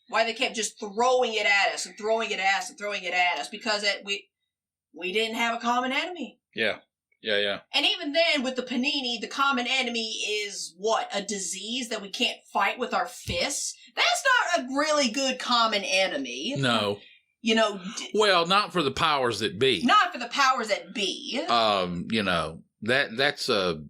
Why they kept just throwing it at us and throwing it at us and throwing it at us, because we didn't have a common enemy. Yeah. Yeah. And even then, with the panini, the common enemy is what? A disease that we can't fight with our fists? That's not a really good common enemy. No. You know. Well, not for the powers that be. Not for the powers that be. You know, that's a.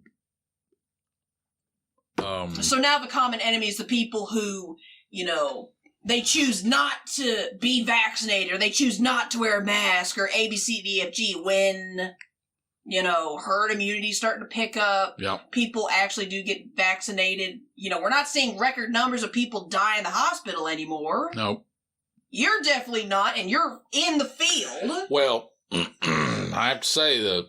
So now the common enemy is the people who, you know, they choose not to be vaccinated, or they choose not to wear a mask, or A, B, C, D, F, G, when, you know, herd immunity starting to pick up. Yep. People actually do get vaccinated. You know, we're not seeing record numbers of people die in the hospital anymore. Nope. You're definitely not, and you're in the field. Well, I have to say that.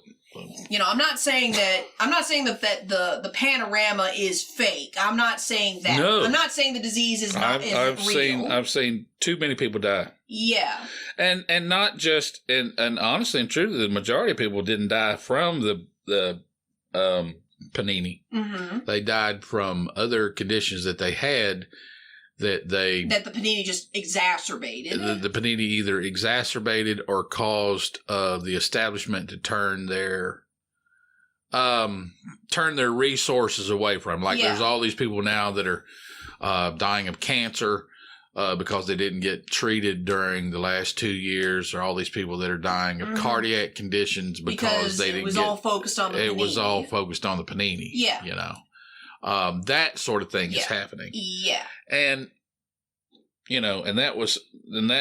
You know, I'm not saying that the panorama is fake. I'm not saying that. No. I'm not saying the disease is not real. I've seen too many people die. Yeah. And not just and honestly and truly, the majority of people didn't die from the panini. Mm-hmm. They died from other conditions that they had that the panini just exacerbated. The panini either exacerbated or caused the establishment to turn their resources away from. Like, there's all these people now that are dying of cancer because they didn't get treated during the last 2 years, or all these people that are dying of cardiac conditions because they didn't all focused on the panini. It was all focused on the panini. Yeah. You know. That sort of thing is happening. Yeah. And, you know, and that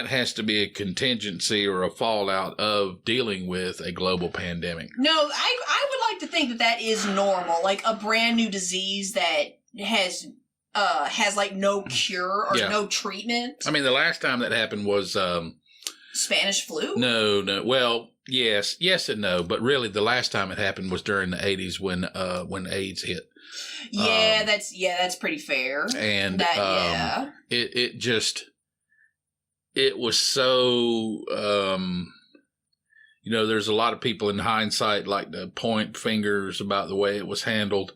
has to be a contingency or a fallout of dealing with a global pandemic. No, I would like to think that is normal. Like a brand new disease that has like no cure or no treatment. I mean, the last time that happened was Spanish flu? No. Well, yes and no, but really the last time it happened was during the 80s when AIDS hit. Yeah, that's pretty fair. And it was so you know, there's a lot of people in hindsight like to point fingers about the way it was handled.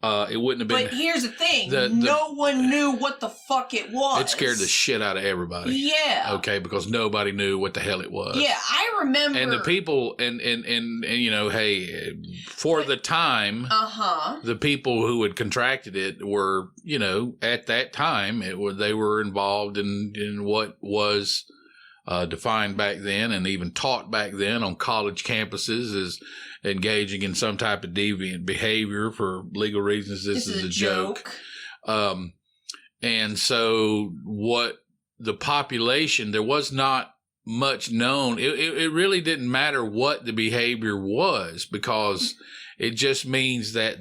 It wouldn't have been. But here's the thing: no one knew what the fuck it was. It scared the shit out of everybody. Yeah. Okay, because nobody knew what the hell it was. Yeah, I remember. And the people, and you know, hey, for the time, the people who had contracted it were, you know, at that time, they were involved in what was defined back then and even taught back then on college campuses as engaging in some type of deviant behavior for legal reasons. This is a joke. And so what the population, there was not much known. It really didn't matter what the behavior was, because it just means that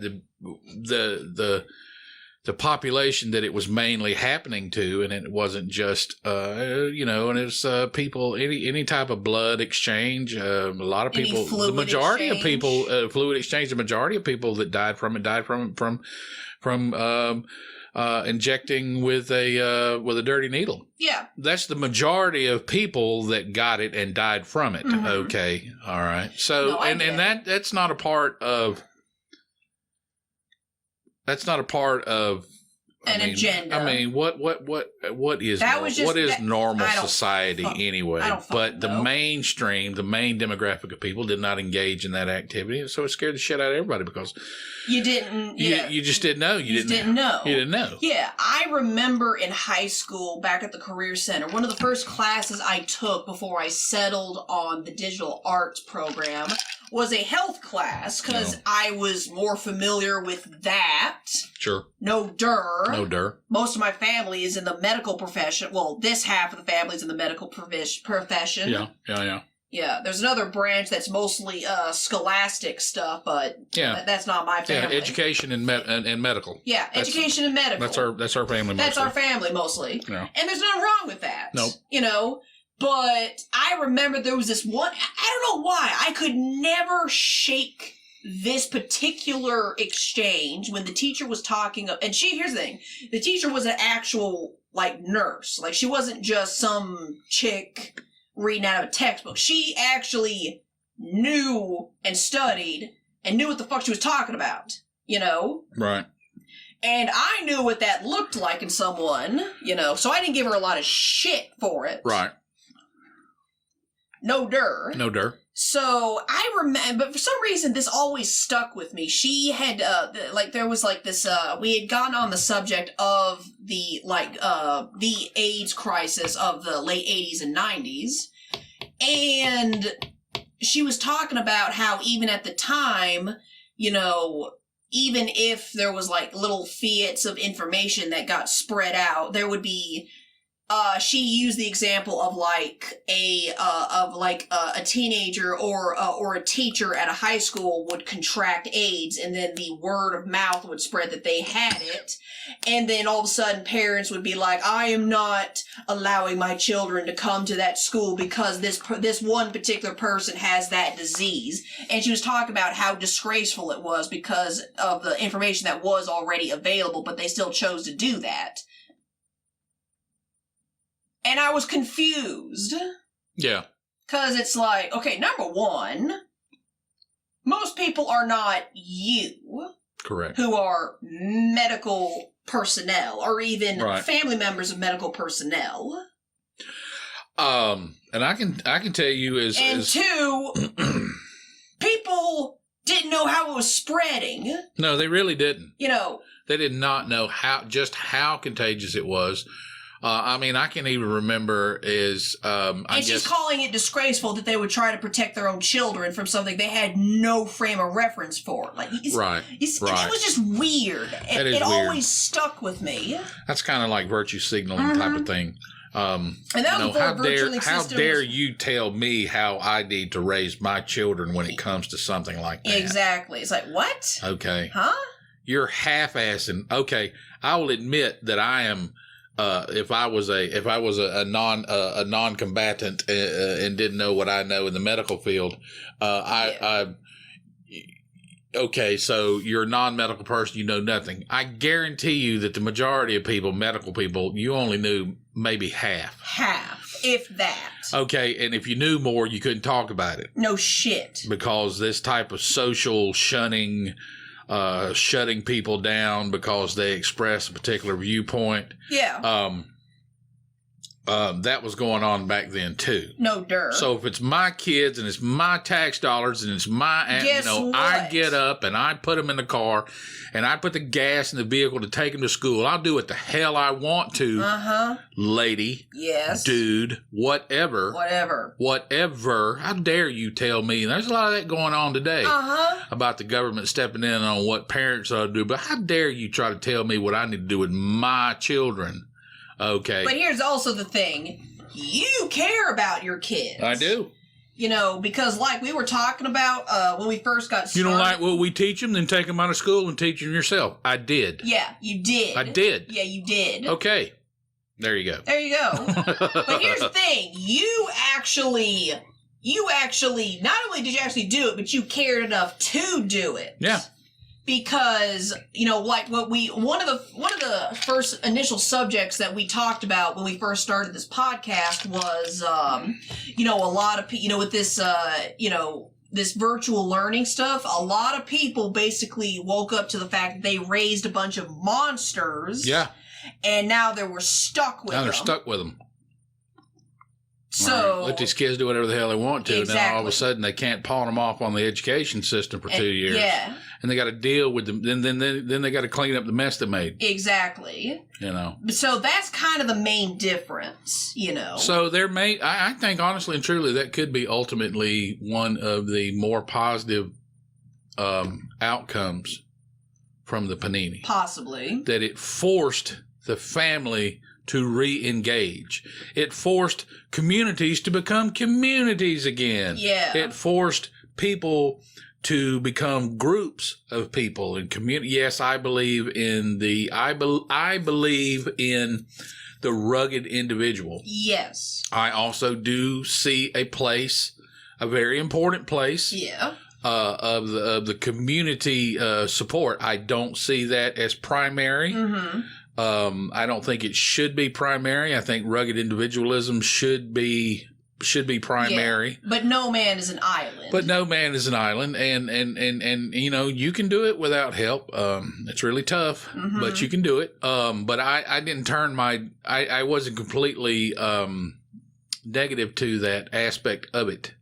the population that it was mainly happening to, and it wasn't just, you know, and it's people, any type of blood exchange, a lot of people, the majority of people, fluid exchange, the majority of people that died from injecting with a dirty needle. Yeah. That's the majority of people that got it and died from it. Mm-hmm. Okay. All right. So, that's not a part of, an agenda. I mean, what is normal society anyway? But the mainstream, the main demographic of people did not engage in that activity, so it scared the shit out of everybody because you didn't. You just didn't know. You didn't know. You didn't know. Yeah, I remember in high school, back at the Career Center, one of the first classes I took before I settled on the digital arts program was a health class, because I was more familiar with that. Sure. No dir. Most of my family is in the medical profession. Well, this half of the family is in the medical profession. Yeah. Yeah, there's another branch that's mostly scholastic stuff, but that's not my family. Yeah, education and medical. Yeah, education and medical. That's our family mostly. That's our family mostly. Yeah. And there's nothing wrong with that. Nope. You know, but I remember there was this one, I don't know why, I could never shake this particular exchange when the teacher was talking, and here's the thing, the teacher was an actual, like, nurse. Like, she wasn't just some chick reading out of a textbook. She actually knew and studied and knew what the fuck she was talking about, you know? Right. And I knew what that looked like in someone, you know, so I didn't give her a lot of shit for it. Right. No dir. No dir. So I remember, but for some reason this always stuck with me. She had, there was like this, we had gone on the subject of the AIDS crisis of the late 80s and 90s. And she was talking about how even at the time, you know, even if there was like little fiats of information that got spread out, there would be, she used the example of a teenager or a teacher at a high school would contract AIDS, and then the word of mouth would spread that they had it, and then all of a sudden parents would be like, I am not allowing my children to come to that school because this one particular person has that disease. And she was talking about how disgraceful it was because of the information that was already available, but they still chose to do that. And I was confused. Yeah. Because it's like, okay, number one, most people are not you. Correct. Who are medical personnel or even family members of medical personnel. And I can tell you two, people didn't know how it was spreading. No, they really didn't. You know. They did not know how contagious it was. I mean, I can even remember she's calling it disgraceful that they would try to protect their own children from something they had no frame of reference for. Like, It was just weird. It weird. Always stuck with me. That's kind of like virtue signaling type of thing. And that was how dare you tell me how I need to raise my children when it comes to something like that? Exactly. It's like, what? Okay. Huh? You're half-assing. Okay, I will admit that I am. If I was a non-combatant and didn't know what I know in the medical field, okay, so you're a non-medical person, you know nothing. I guarantee you that the majority of people, medical people, you only knew maybe half. Half, if that. Okay, and if you knew more, you couldn't talk about it. No shit. Because this type of social shunning, shutting people down because they express a particular viewpoint. Yeah. That was going on back then too. No dirt. So if it's my kids and it's my tax dollars and it's my, I get up and I put them in the car and I put the gas in the vehicle to take them to school. I'll do what the hell I want to, lady. Yes. Dude. Whatever. How dare you tell me? And there's a lot of that going on today about the government stepping in on what parents ought to do. But how dare you try to tell me what I need to do with my children? Okay. But here's also the thing. You care about your kids. I do. You know, because like we were talking about when we first got started. You don't like what we teach them, then take them out of school and teach them yourself. I did. Yeah, you did. I did. Yeah, you did. Okay. There you go. There you go. But here's the thing. You actually, not only did you actually do it, but you cared enough to do it. Yeah. Because, you know, like one of the first initial subjects that we talked about when we first started this podcast was, you know, a lot of people, you know, with this, you know, this virtual learning stuff, a lot of people basically woke up to the fact that they raised a bunch of monsters. Yeah. And now they were stuck with them. Now they're stuck with them. So let these kids do whatever the hell they want to, exactly. And then all of a sudden they can't pawn them off on the education system for 2 years. Yeah, and they got to deal with them. Then they got to clean up the mess they made. Exactly. You know. So that's kind of the main difference. You know. So I think honestly and truly that could be ultimately one of the more positive outcomes from the panini. Possibly that it forced the family to re-engage. It forced communities to become communities again. Yeah. It forced people to become groups of people and community. Yes, I believe in I believe in the rugged individual. Yes. I also do see a place, a very important place. Yeah. Of the community support. I don't see that as primary. Mm-hmm. I don't think it should be primary. I think rugged individualism should be primary. Yeah, but no man is an island. And you know, you can do it without help. It's really tough, but you can do it. But I didn't turn I wasn't completely negative to that aspect of it.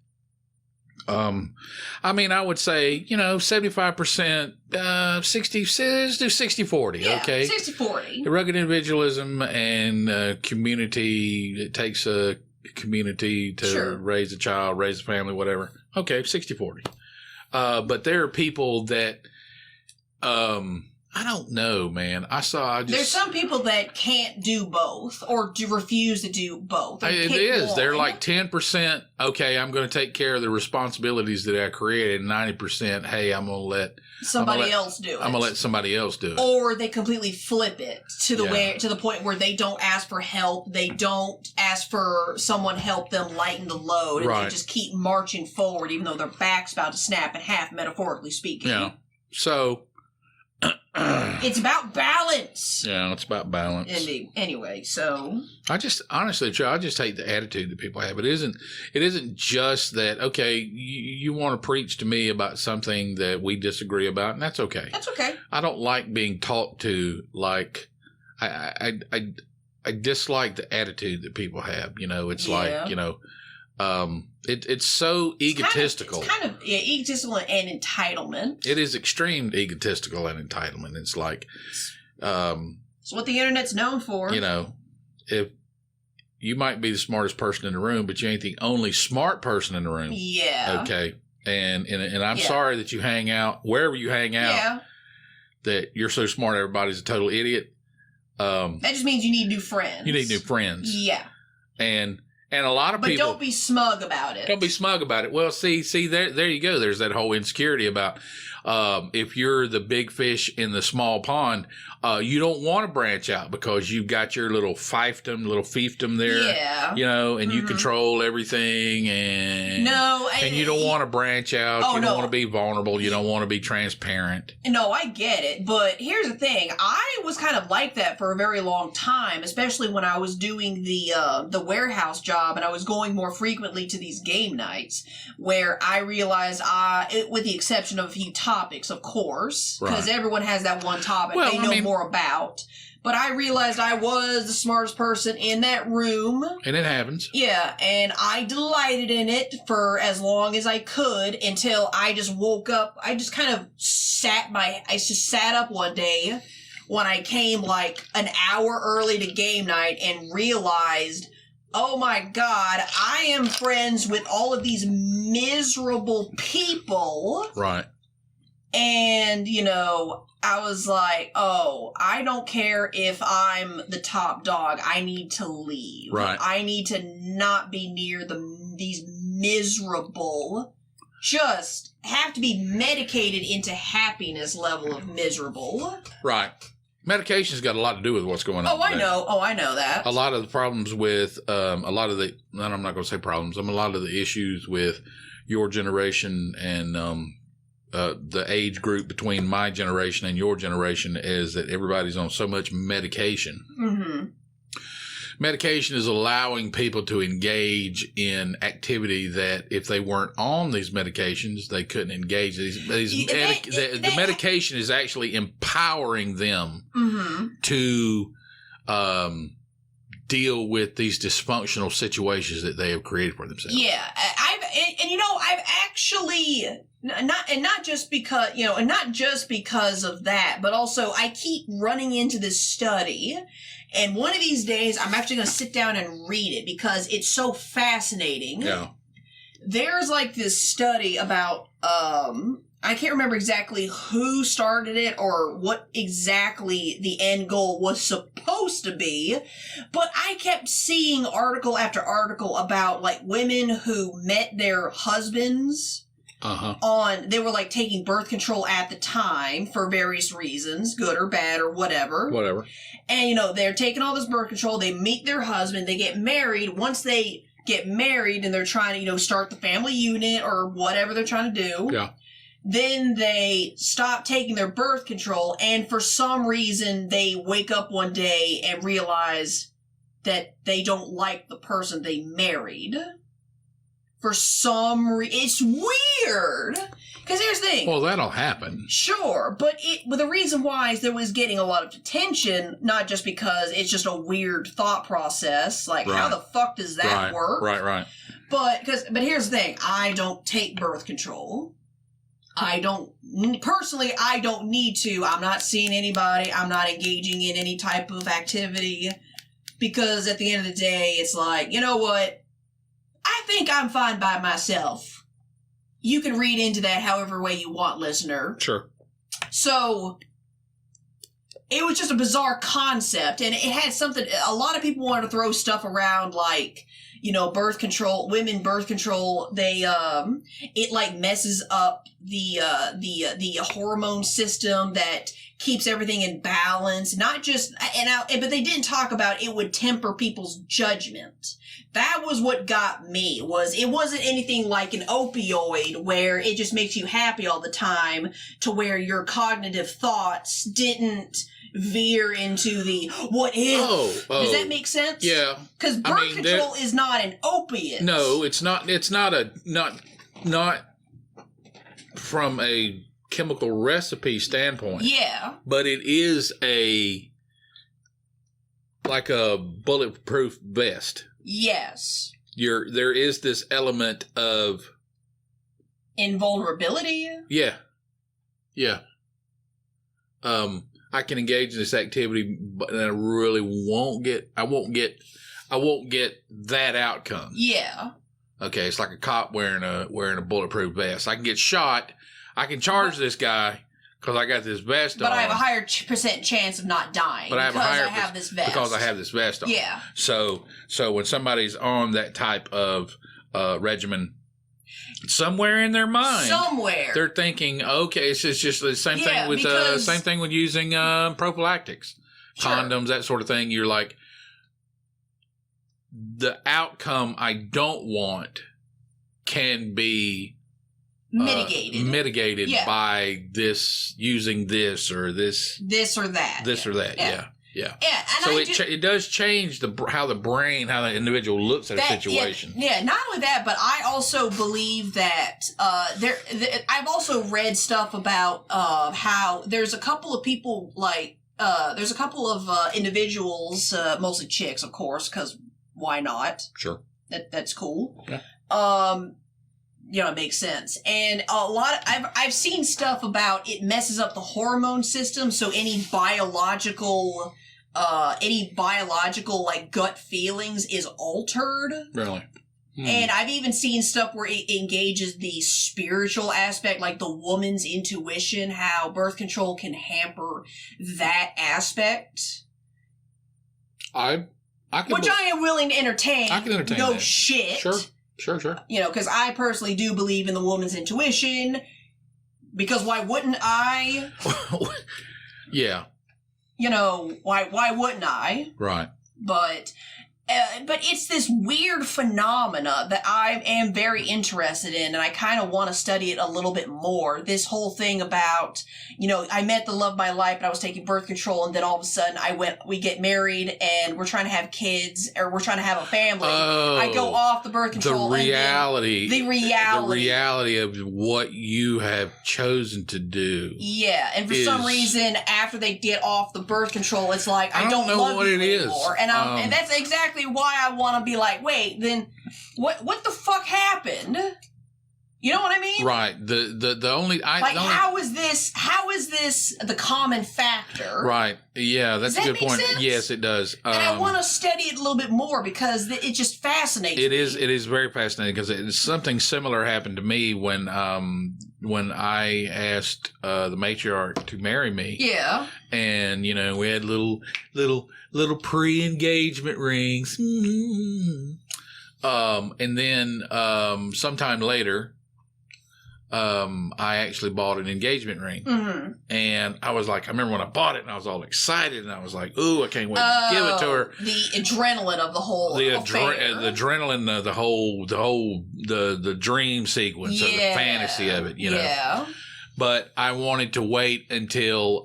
I mean, I would say, you know, 75%, 60, let's do 60-40, yeah, okay? 60-40. Rugged individualism and community, it takes a community to raise a child, raise a family, whatever. Okay, 60-40. But there are people that, I don't know, man. There's some people that can't do both or refuse to do both. It is. They're like 10%, okay, I'm going to take care of the responsibilities that I created, and 90%, hey, I'm going to let somebody else do it. I'm going to let somebody else do it. Or they completely flip it to the point where they don't ask for help. They don't ask for someone help them lighten the load. And they just keep marching forward even though their back's about to snap in half, metaphorically speaking. Yeah. So it's about balance. Yeah, it's about balance. Anyway, so I just honestly, I just hate the attitude that people have. It isn't just that. Okay, you want to preach to me about something that we disagree about, and that's okay. That's okay. I don't like being talked to like I dislike the attitude that people have. You know, it's like, you know. It's so egotistical. It's kind of egotistical and entitlement. It is extreme egotistical and entitlement. It's like, it's what the internet's known for. You know, if you might be the smartest person in the room, but you ain't the only smart person in the room. Yeah. Okay. And I'm sorry that you hang out wherever you hang out. Yeah. That you're so smart, everybody's a total idiot. That just means you need new friends. You need new friends. Yeah. And a lot of people. But don't be smug about it. Don't be smug about it. Well, see, there you go. There's that whole insecurity about if you're the big fish in the small pond, you don't want to branch out because you've got your little fiefdom there. Yeah. You know, and you control everything, and you don't want to branch out. You don't want to be vulnerable. You don't want to be transparent. No, I get it. But here's the thing. I was kind of like that for a very long time, especially when I was doing the warehouse job and I was going more frequently to these game nights where I realized, with the exception of a few topics, of course, because everyone has that one topic they know more about. But I realized I was the smartest person in that room. And it happens. Yeah, and I delighted in it for as long as I could until I just woke up. I just kind of sat up one day when I came like an hour early to game night and realized, oh my God, I am friends with all of these miserable people. Right. And, you know, I was like, oh, I don't care if I'm the top dog. I need to leave. Right. I need to not be near these miserable, just have to be medicated into happiness level of miserable. Right. Medication's got a lot to do with what's going on. Oh, I know. Oh, I know that. A lot of the problems with, I'm not going to say problems, a lot of the issues with your generation and, the age group between my generation and your generation is that everybody's on so much medication. Mm-hmm. Medication is allowing people to engage in activity that if they weren't on these medications, they couldn't engage. The medication is actually empowering them to deal with these dysfunctional situations that they have created for themselves. Yeah, I've actually not just because of that, but also I keep running into this study, and one of these days I'm actually going to sit down and read it because it's so fascinating. Yeah. There's like this study about I can't remember exactly who started it or what exactly the end goal was supposed to be, but I kept seeing article after article about, like, women who met their husbands they were, like, taking birth control at the time for various reasons, good or bad or whatever. Whatever. And, you know, they're taking all this birth control, they meet their husband, they get married. Once they get married and they're trying to, you know, start the family unit or whatever they're trying to do. Yeah. Then they stop taking their birth control, and for some reason they wake up one day and realize that they don't like the person they married. For some reason. It's weird! Because here's the thing. Well, that'll happen. Sure, but the reason why is that it was getting a lot of attention, not just because it's just a weird thought process. Like, how the fuck does that work? Right. But here's the thing. I don't take birth control. I don't need to. I'm not seeing anybody. I'm not engaging in any type of activity. Because at the end of the day, it's like, you know what? I think I'm fine by myself. You can read into that however way you want, listener. Sure. So, it was just a bizarre concept, and it had something, a lot of people wanted to throw stuff around like, you know, birth control, women birth control, it like messes up the hormone system that keeps everything in balance, not just, but they didn't talk about it would temper people's judgment. That was what got me, it wasn't anything like an opioid where it just makes you happy all the time to where your cognitive thoughts didn't veer into the what if. Does that make sense? Yeah. Because birth control is not an opiate. No, it's not from a chemical recipe standpoint. Yeah. But it is like a bulletproof vest. Yes. There is this element of invulnerability. Yeah. I can engage in this activity, but I really won't get that outcome. Yeah. Okay, it's like a cop wearing a bulletproof vest. I can get shot. I can charge this guy because I got this vest on. But I have a higher percent chance of not dying because I have this vest. Because I have this vest on. Yeah. So when somebody's on that type of regimen, somewhere in their mind, they're thinking, okay, it's just the same thing with using prophylactics, condoms, that sort of thing. You're like, the outcome I don't want can be mitigated by using this or that. Yeah. So it does change how the individual looks at a situation. Yeah. Not only that, but I also believe that I've also read stuff about how there's a couple of people there's a couple of individuals, mostly chicks, of course, because why not? Sure. That's cool. Yeah. It makes sense. And I've seen stuff about it messes up the hormone system, so any biological like gut feelings is altered. Really? And I've even seen stuff where it engages the spiritual aspect, like the woman's intuition, how birth control can hamper that aspect. I am willing to entertain. I can entertain no that. Shit. Sure. Because I personally do believe in the woman's intuition. Because why wouldn't I? Yeah. Why wouldn't I? Right. But it's this weird phenomena that I am very interested in, and I kind of want to study it a little bit more. This whole thing about, I met the love of my life, but I was taking birth control, and then all of a sudden we get married, and we're trying to have kids, or we're trying to have a family. I go off the birth control. The reality of what you have chosen to do. Yeah, and for some reason, after they get off the birth control, it's like, I don't know love what you it anymore. is. And that's exactly why I want to be like, wait, then what the fuck happened? You know what I mean? Right. How is this the common factor? Right. Yeah, that's a good point. Sense? Yes, it does. And I want to study it a little bit more because it just fascinates me. It is very fascinating because something similar happened to me when when I asked the matriarch to marry me. Yeah. And we had little pre-engagement rings. And then sometime later, I actually bought an engagement ring. Mm-hmm. And I remember when I bought it and I was all excited and I was like, ooh, I can't wait to give it to her. The adrenaline of the whole the adrenaline of the dream sequence of the fantasy of it, Yeah. But I wanted to wait until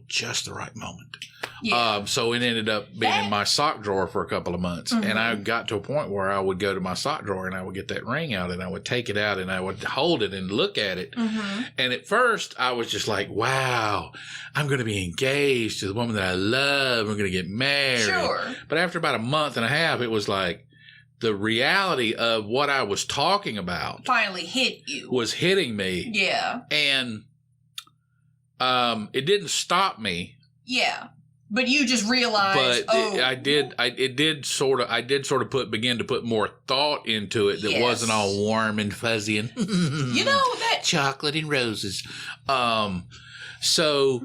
just the right moment. Yeah. So it ended up being in my sock drawer for a couple of months. Mm-hmm. And I got to a point where I would go to my sock drawer and I would get that ring out and I would take it out and I would hold it and look at it. Mm-hmm. And at first I was just like, wow, I'm going to be engaged to the woman that I love. We're going to get married. Sure. But after about a month and a half, it was like the reality of what I was talking about finally hit you. Was hitting me. Yeah. And it didn't stop me. Yeah. But you just realized. But I did sort of begin to put more thought into it that wasn't all warm and fuzzy and that chocolate and roses. So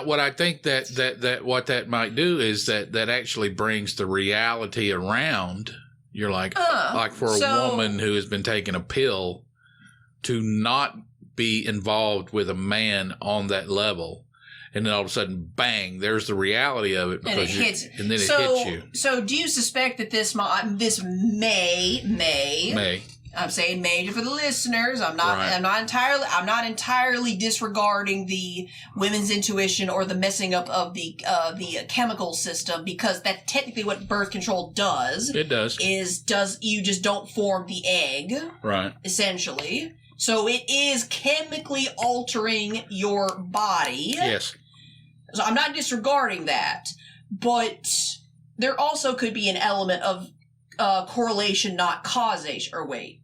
what I think that what that might do is that actually brings the reality around. You're like for a woman who has been taking a pill to not be involved with a man on that level. And then all of a sudden, bang, there's the reality of it. And it hits. And then it hits you. So do you suspect that this may, I'm saying may for the listeners. I'm not entirely disregarding the women's intuition or the messing up of the chemical system, because that's technically what birth control does. It does. You just don't form the egg. Right. Essentially. So it is chemically altering your body. Yes. So I'm not disregarding that, but there also could be an element of correlation, not causation. Or wait,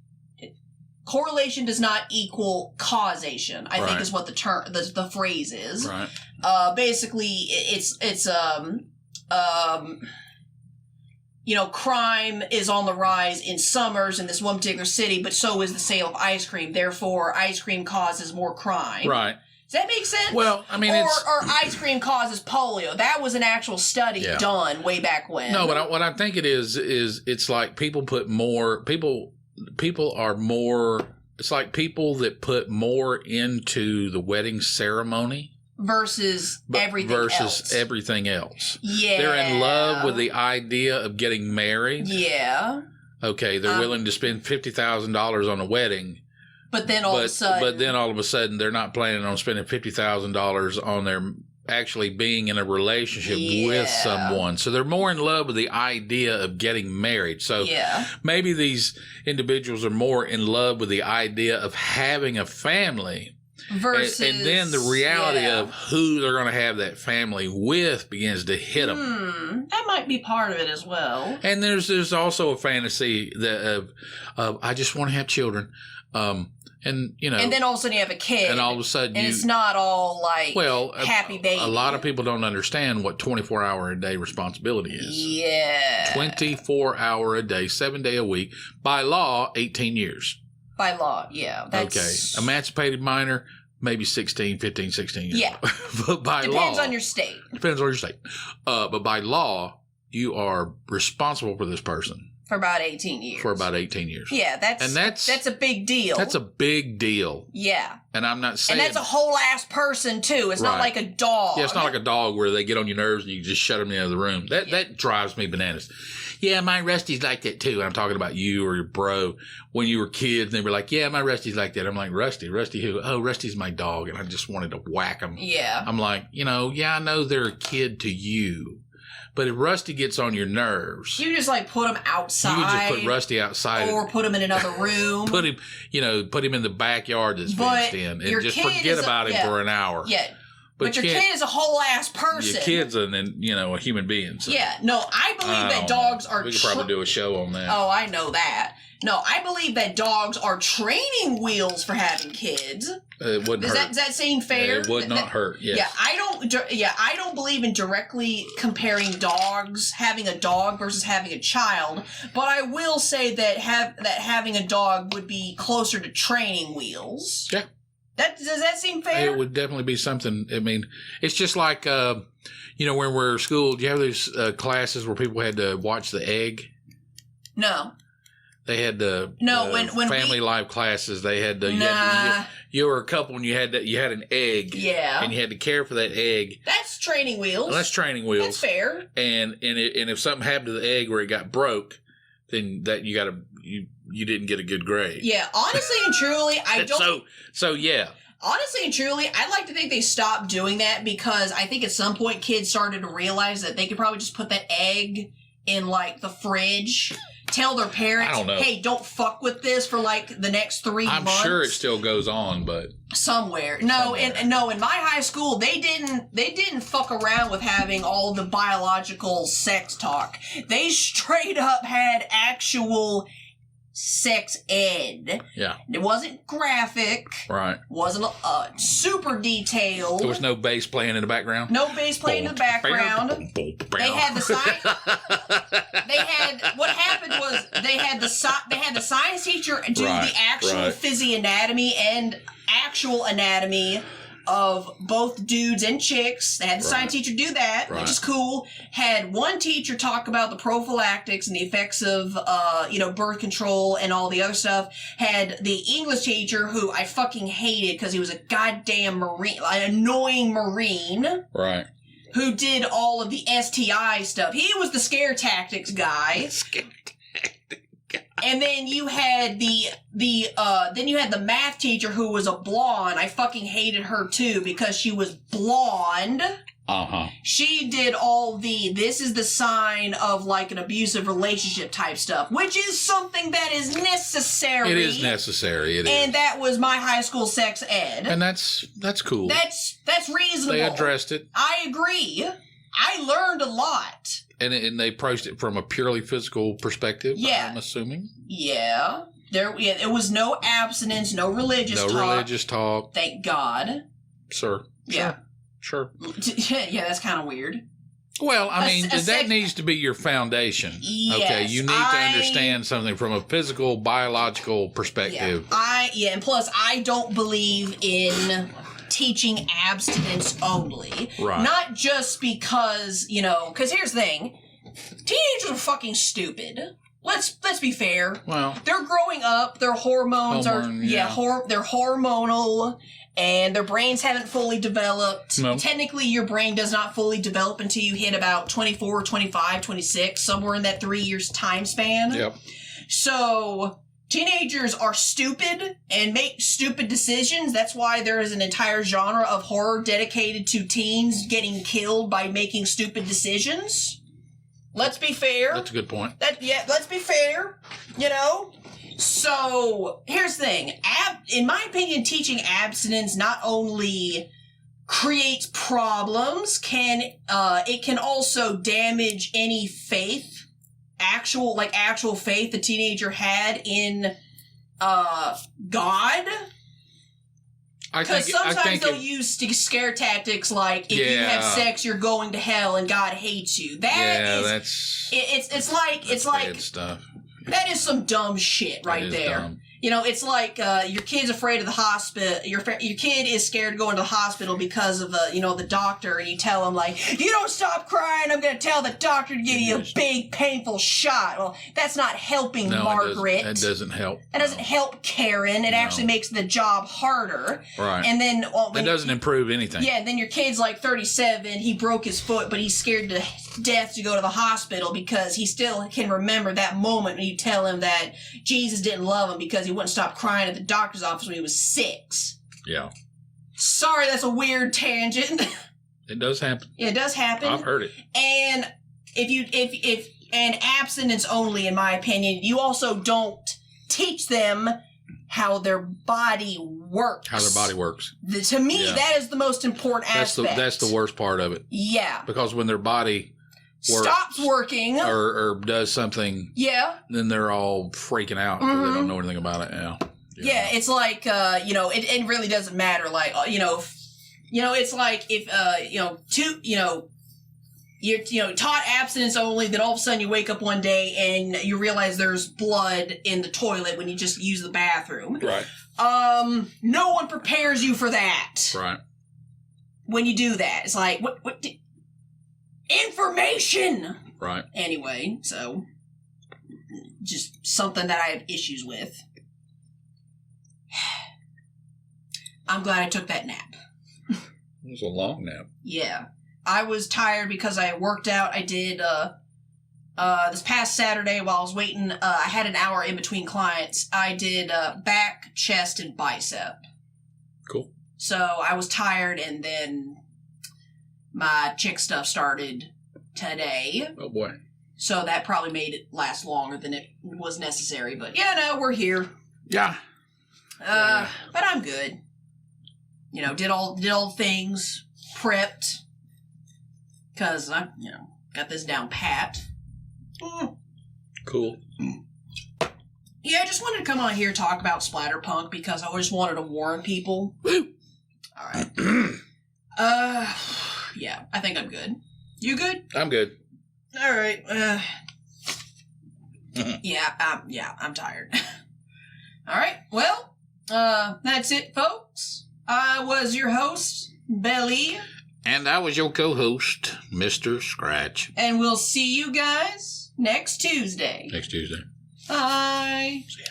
correlation does not equal causation, I think is what the phrase is. Right. Basically, it's crime is on the rise in summers in this one particular city, but so is the sale of ice cream. Therefore, ice cream causes more crime. Right. Does that make sense? Well, I mean, or ice cream causes polio. That was an actual study done way back when. No, but what I think it is it's like people put more people are more. It's like people that put more into the wedding ceremony versus everything else. Yeah, they're in love with the idea of getting married. Yeah. Okay, they're willing to spend $50,000 on a wedding. But then all of a sudden, they're not planning on spending $50,000 on their actually being in a relationship with someone. So they're more in love with the idea of getting married. So maybe these individuals are more in love with the idea of having a family. Versus, and then the reality of who they're going to have that family with begins to hit them. That might be part of it as well. And there's also a fantasy that of I just want to have children. And then all of a sudden you have a kid, and all of a sudden it's not all like happy baby. A lot of people don't understand what 24-hour-a-day responsibility is. Yeah, 24-hour-a-day, 7-day a week, by law, 18 years. By law, that's okay. Emancipated minor, maybe 15, 16 years. Yeah, but by law, depends on your state. But by law, you are responsible for this person. For about 18 years. Yeah, that's a big deal. That's a big deal. Yeah. And I'm not saying... And that's a whole ass person, too. It's not like a dog. Yeah, it's not like a dog where they get on your nerves and you just shut them in the other room. That drives me bananas. Yeah, my Rusty's like that, too. I'm talking about you or your bro. When you were kids, and they were like, yeah, my Rusty's like that. I'm like, Rusty who? Oh, Rusty's my dog. And I just wanted to whack him. Yeah. I'm like, I know they're a kid to you. But if Rusty gets on your nerves, you just put him outside. You just put Rusty outside, or put him in another room. put him in the backyard that's fenced in, and just forget about him for an hour. Yeah, but your kid is a whole ass person. Your kid's a human being. So. Yeah, no, I believe that dogs are. We could probably do a show on that. Oh, I know that. No, I believe that dogs are training wheels for having kids. It wouldn't hurt. Does that seem fair? It would not hurt. Yes. Yeah, I don't believe in directly comparing dogs, having a dog versus having a child. But I will say that having a dog would be closer to training wheels. Yeah. Does that seem fair? It would definitely be something. I mean, it's just like when we're in school. Do you have those classes where people had to watch the egg? No. They had when family life classes. They had to. You were a couple and you had an egg. Yeah. And you had to care for that egg. That's training wheels. Well, that's training wheels. That's fair. And if something happened to the egg where it got broke, then that you didn't get a good grade. Yeah. Honestly and truly, I don't. So yeah. Honestly and truly, I'd like to think they stopped doing that because I think at some point kids started to realize that they could probably just put that egg in like the fridge. Tell their parents, hey, don't fuck with this for like the next 3 months. I'm sure it still goes on, but somewhere. No, in my high school, they didn't fuck around with having all the biological sex talk. They straight up had actual sex ed. Yeah. It wasn't graphic. Right. Wasn't super detailed. There was no bass playing in the background? No bass playing in the background. They had the science. What happened was they had the science teacher do the actual physianatomy and actual anatomy of both dudes and chicks. They had the science teacher do that, which is cool. Had one teacher talk about the prophylactics and the effects of, birth control and all the other stuff. Had the English teacher, who I fucking hated because he was a goddamn Marine, an annoying Marine. Right. Who did all of the STI stuff. He was the scare tactics guy. And then you had the math teacher who was a blonde. I fucking hated her too because she was blonde. Uh-huh. She did all this is the sign of like an abusive relationship type stuff, which is something that is necessary. It is necessary. And that was my high school sex ed. And that's cool. That's reasonable. They addressed it. I agree. I learned a lot. And they approached it from a purely physical perspective, I'm assuming. Yeah. It was no abstinence, no religious talk. No religious talk. Thank God. Sir. Yeah. Sure. Yeah, that's kind of weird. Well, I mean, that needs to be your foundation. Yes, okay, you need to understand something from a physical, biological perspective. Yeah, and plus, I don't believe in teaching abstinence only. Right. Not just because, because here's the thing. Teenagers are fucking stupid. Let's be fair. Well, they're growing up, their hormones they're hormonal, and their brains haven't fully developed. No. Technically, your brain does not fully develop until you hit about 24, 25, 26, somewhere in that 3 years time span. Yep. So teenagers are stupid and make stupid decisions. That's why there is an entire genre of horror dedicated to teens getting killed by making stupid decisions. Let's be fair. That's a good point. Let's be fair. So here's the thing. In my opinion, teaching abstinence not only creates problems, it can also damage any faith, actual faith the teenager had in God. Because sometimes they'll use scare tactics like, if you have sex, you're going to hell and God hates you. It's like bad stuff. That is some dumb shit right there. Dumb. It's like your kid's afraid of the hospital. Your kid is scared to go into the hospital because of the doctor, and you tell him like, if you don't stop crying, I'm going to tell the doctor to give you a big painful shot. Well, that's not helping Margaret. That doesn't help. That doesn't help Karen. It actually makes the job harder. Right. And then it doesn't improve anything. Yeah. And then your kid's like 37. He broke his foot, but he's scared to death to go to the hospital because he still can remember that moment when you tell him that Jesus didn't love him because he wouldn't stop crying at the doctor's office when he was 6. Yeah. Sorry, that's a weird tangent. It does happen. Yeah, it does happen. I've heard it. And if abstinence only, in my opinion, you also don't teach them how their body works. To me, that is the most important aspect. That's the worst part of it. Yeah. Because when their body stops working or does something, then they're all freaking out because they don't know anything about it. Yeah, it's like it really doesn't matter. Like it's like if you're taught abstinence only, then all of a sudden you wake up one day and you realize there's blood in the toilet when you just use the bathroom. Right. No one prepares you for that. Right. When you do that, it's like what information. Right. Anyway, so just something that I have issues with. I'm glad I took that nap. It was a long nap. Yeah. I was tired because I worked out. I did, this past Saturday while I was waiting, I had an hour in between clients. I did, back, chest, and bicep. Cool. So I was tired, and then my chick stuff started today. Oh, boy. So that probably made it last longer than it was necessary. But, no, we're here. Yeah. But I'm good. Did all things, prepped. Because I, got this down pat. Cool. Yeah, I just wanted to come on here and talk about Splatterpunk because I just wanted to warn people. Woo! Alright. Yeah, I think I'm good. You good? I'm good. Alright, I'm tired. Alright, well, that's it, folks. I was your host, Bel-E. And I was your co-host, Mr. Scratch. And we'll see you guys next Tuesday. Next Tuesday. Bye. See ya.